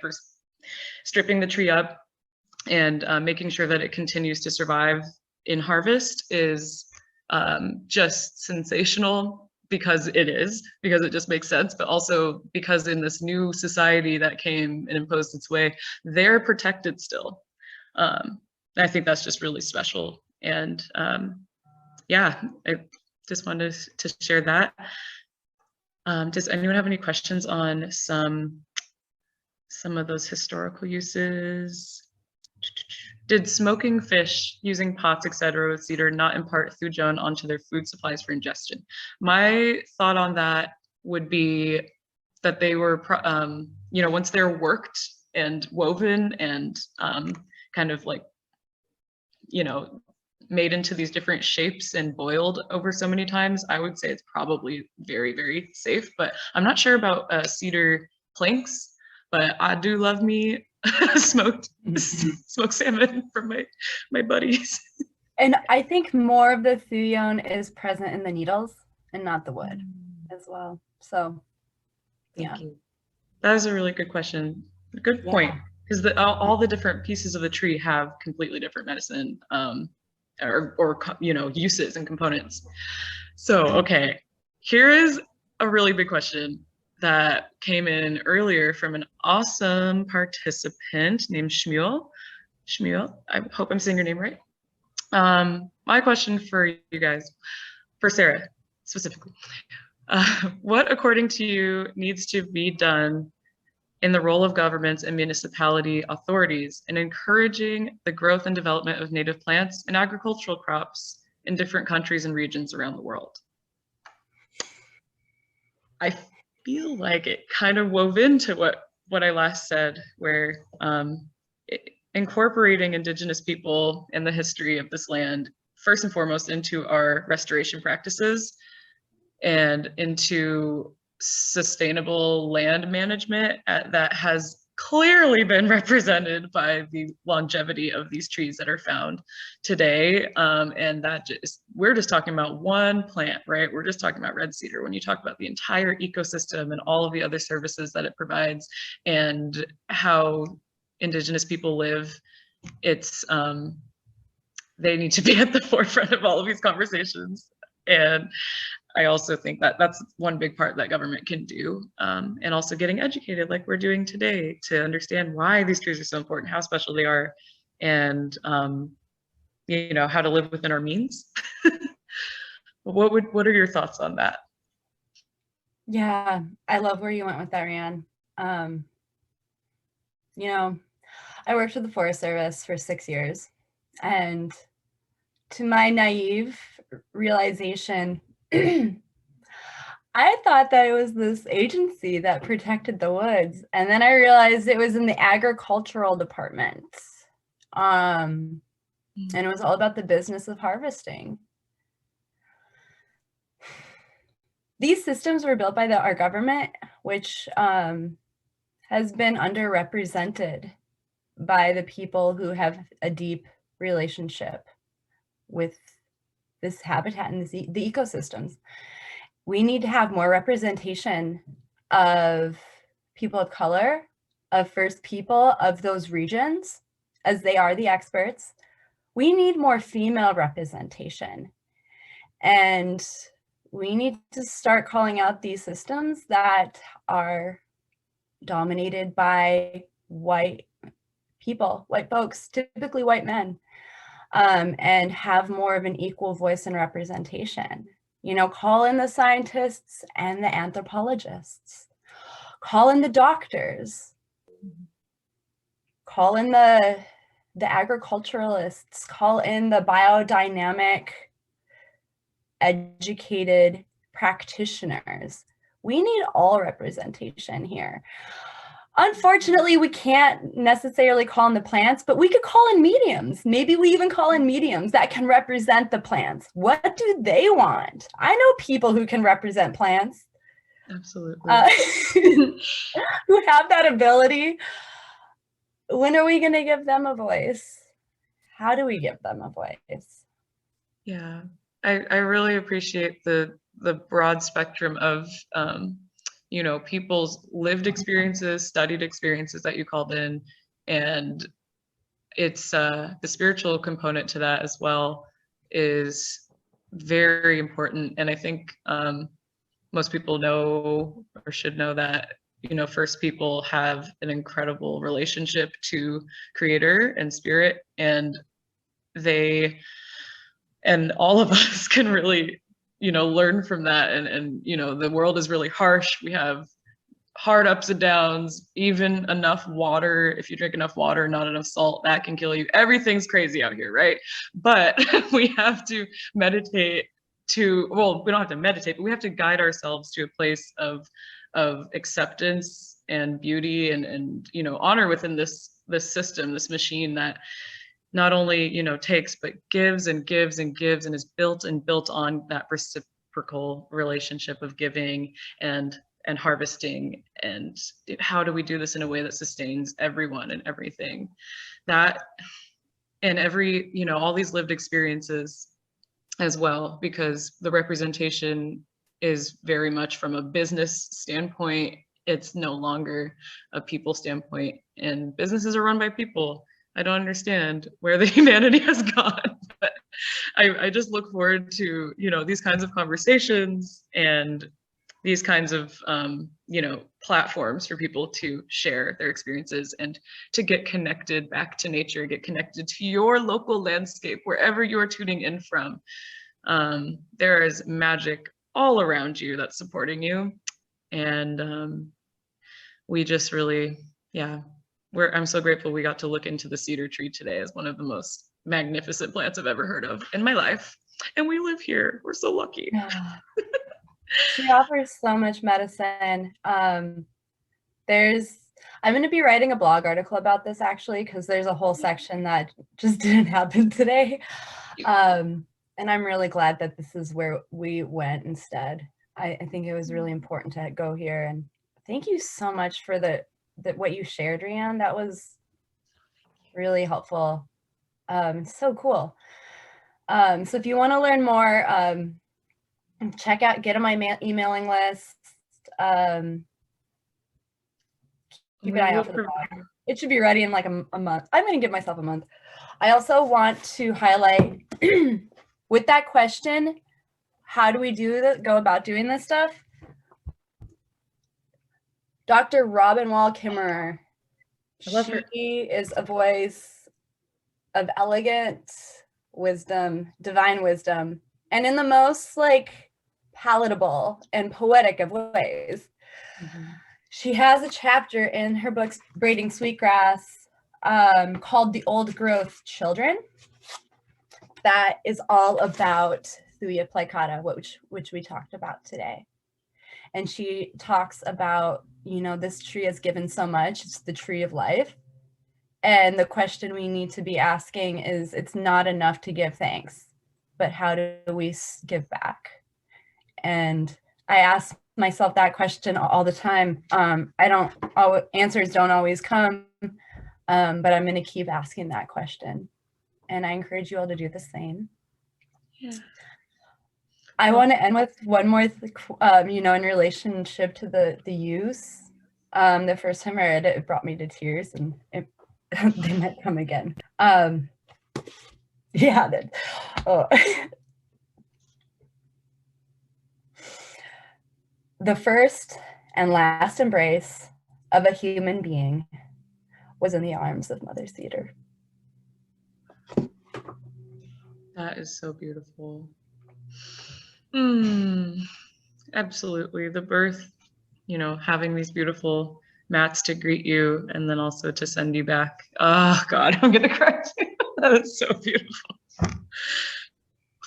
stripping the tree up and making sure that it continues to survive in harvest is just sensational, because it just makes sense, but also because in this new society that came and imposed its way, they're protected still. I think that's just really special. And yeah, I just wanted to share that. Does anyone have any questions on some of those historical uses? Did smoking fish using pots, etc., with cedar not impart thuja onto their food supplies for ingestion? My thought on that would be that they were, you know, once they're worked and woven and kind of like, you know, made into these different shapes and boiled over so many times, I would say it's probably very, very safe. But I'm not sure about cedar planks, but I do love me smoked salmon from my buddies. And I think more of the thuja is present in the needles and not the wood as well. So, Thank you. That is a really good question. Good point. because all the different pieces of the tree have completely different medicine or uses and components. So, okay, here is a really big question that came in earlier from an awesome participant named Shmuel. Shmuel, I hope I'm saying your name right. My question for you guys, for Sarah specifically, what according to you needs to be done in the role of governments and municipality authorities in encouraging the growth and development of native plants and agricultural crops in different countries and regions around the world? I feel like it kind of wove into what I last said, where incorporating Indigenous people and the history of this land, first and foremost, into our restoration practices and into sustainable land management that has clearly been represented by the longevity of these trees that are found today. And we're just talking about one plant, right? We're just talking about red cedar. When you talk about the entire ecosystem and all of the other services that it provides and how Indigenous people live, it's they need to be at the forefront of all of these conversations. And I also think that that's one big part that government can do, and also getting educated like we're doing today to understand why these trees are so important, how special they are, and how to live within our means. What are your thoughts on that? Yeah, I love where you went with that, Rhianne. I worked with the Forest Service for 6 years, and to my naive realization, I thought that it was this agency that protected the woods, and then I realized it was in the agricultural department, and it was all about the business of harvesting. These systems were built by our government, which has been underrepresented by the people who have a deep relationship with this habitat and the ecosystems. We need to have more representation of people of color, of First People, of those regions, as they are the experts. We need more female representation. And we need to start calling out these systems that are dominated by white people, white folks, typically white men, and have more of an equal voice and representation. Call in the scientists and the anthropologists, call in the doctors, call in the agriculturalists, call in the biodynamic, educated practitioners. We need all representation here. Unfortunately, we can't necessarily call in the plants, but we could call in mediums. Maybe we even call in mediums that can represent the plants. What do they want? I know people who can represent plants. Absolutely. Who have that ability. When are we going to give them a voice? How do we give them a voice? Yeah, I really appreciate the broad spectrum of people's lived experiences, studied experiences that you called in, and it's the spiritual component to that as well is very important. And I think most people know or should know that First People have an incredible relationship to Creator and Spirit, and all of us can really learn from that. And the world is really harsh. We have hard ups and downs. Even enough water, if you drink enough water, not enough salt, that can kill you. Everything's crazy out here, right? But we have to meditate we don't have to meditate, but we have to guide ourselves to a place of acceptance and beauty and honor within this system, this machine that not only takes but gives and gives and gives, and is built on that reciprocal relationship of giving and harvesting. And how do we do this in a way that sustains everyone and everything? That and all these lived experiences as well, because the representation is very much from a business standpoint it's no longer a people standpoint, and businesses are run by people. I don't understand where the humanity has gone, but I just look forward to, you know, these kinds of conversations and these kinds of, you know, platforms for people to share their experiences and to get connected back to nature, get connected to your local landscape, wherever you're tuning in from. There is magic all around you that's supporting you. And we just really, yeah, I'm so grateful we got to look into the cedar tree today as one of the most magnificent plants I've ever heard of in my life. And we live here. We're so lucky. She offers so much medicine. I'm going to be writing a blog article about this actually, because there's a whole section that just didn't happen today. And I'm really glad that this is where we went instead. I think it was really important to go here. And thank you so much for what you shared, Rhianne. That was really helpful. So cool. So if you want to learn more, get on my emailing list. Keep an eye out for the blog. It should be ready in like a month. I'm going to give myself a month. I also want to highlight with that question, how do we go about doing this stuff? Dr. Robin Wall Kimmerer. She is a voice of elegant wisdom, divine wisdom, and in the most like palatable and poetic of ways. Mm-hmm. She has a chapter in her book, Braiding Sweetgrass, called The Old Growth Children. That is all about Thuja plicata, which we talked about today. And she talks about, you know, this tree has given so much. It's the tree of life. And the question we need to be asking is, it's not enough to give thanks, but how do we give back? And I ask myself that question all the time. Answers don't always come, but I'm going to keep asking that question. And I encourage you all to do the same. Yeah. I want to end with one more, you know, in relationship to the use. The first time I read it, it brought me to tears, and they might come again. Yeah. The first and last embrace of a human being was in the arms of Mother Cedar. That is so beautiful. Absolutely. The birth, you know, having these beautiful mats to greet you and then also to send you back. Oh God, I'm gonna cry. That is so beautiful.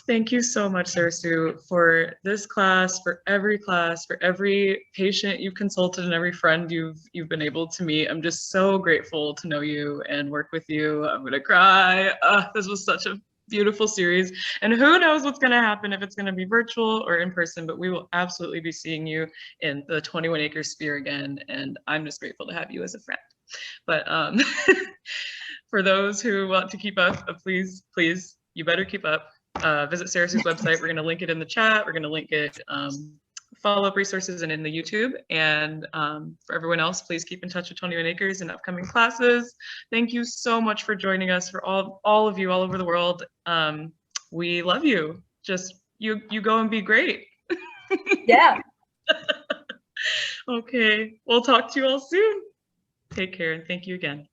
Thank you so much, Sarah Sue, for this class, for every patient you've consulted and every friend you've been able to meet. I'm just so grateful to know you and work with you. I'm gonna cry. This was such a beautiful series, and who knows what's going to happen, if it's going to be virtual or in person, but we will absolutely be seeing you in the 21 acre sphere again, and I'm just grateful to have you as a friend. But for those who want to keep up, please you better keep up. Visit Sarah Sue's website. We're going to link it in the chat. We're going to link it follow-up resources and in the YouTube. And for everyone else, please keep in touch with 21 Acres and upcoming classes. Thank you so much for joining us, for all of you all over the world. We love you. Just you go and be great. Yeah. Okay, we'll talk to you all soon. Take care and thank you again.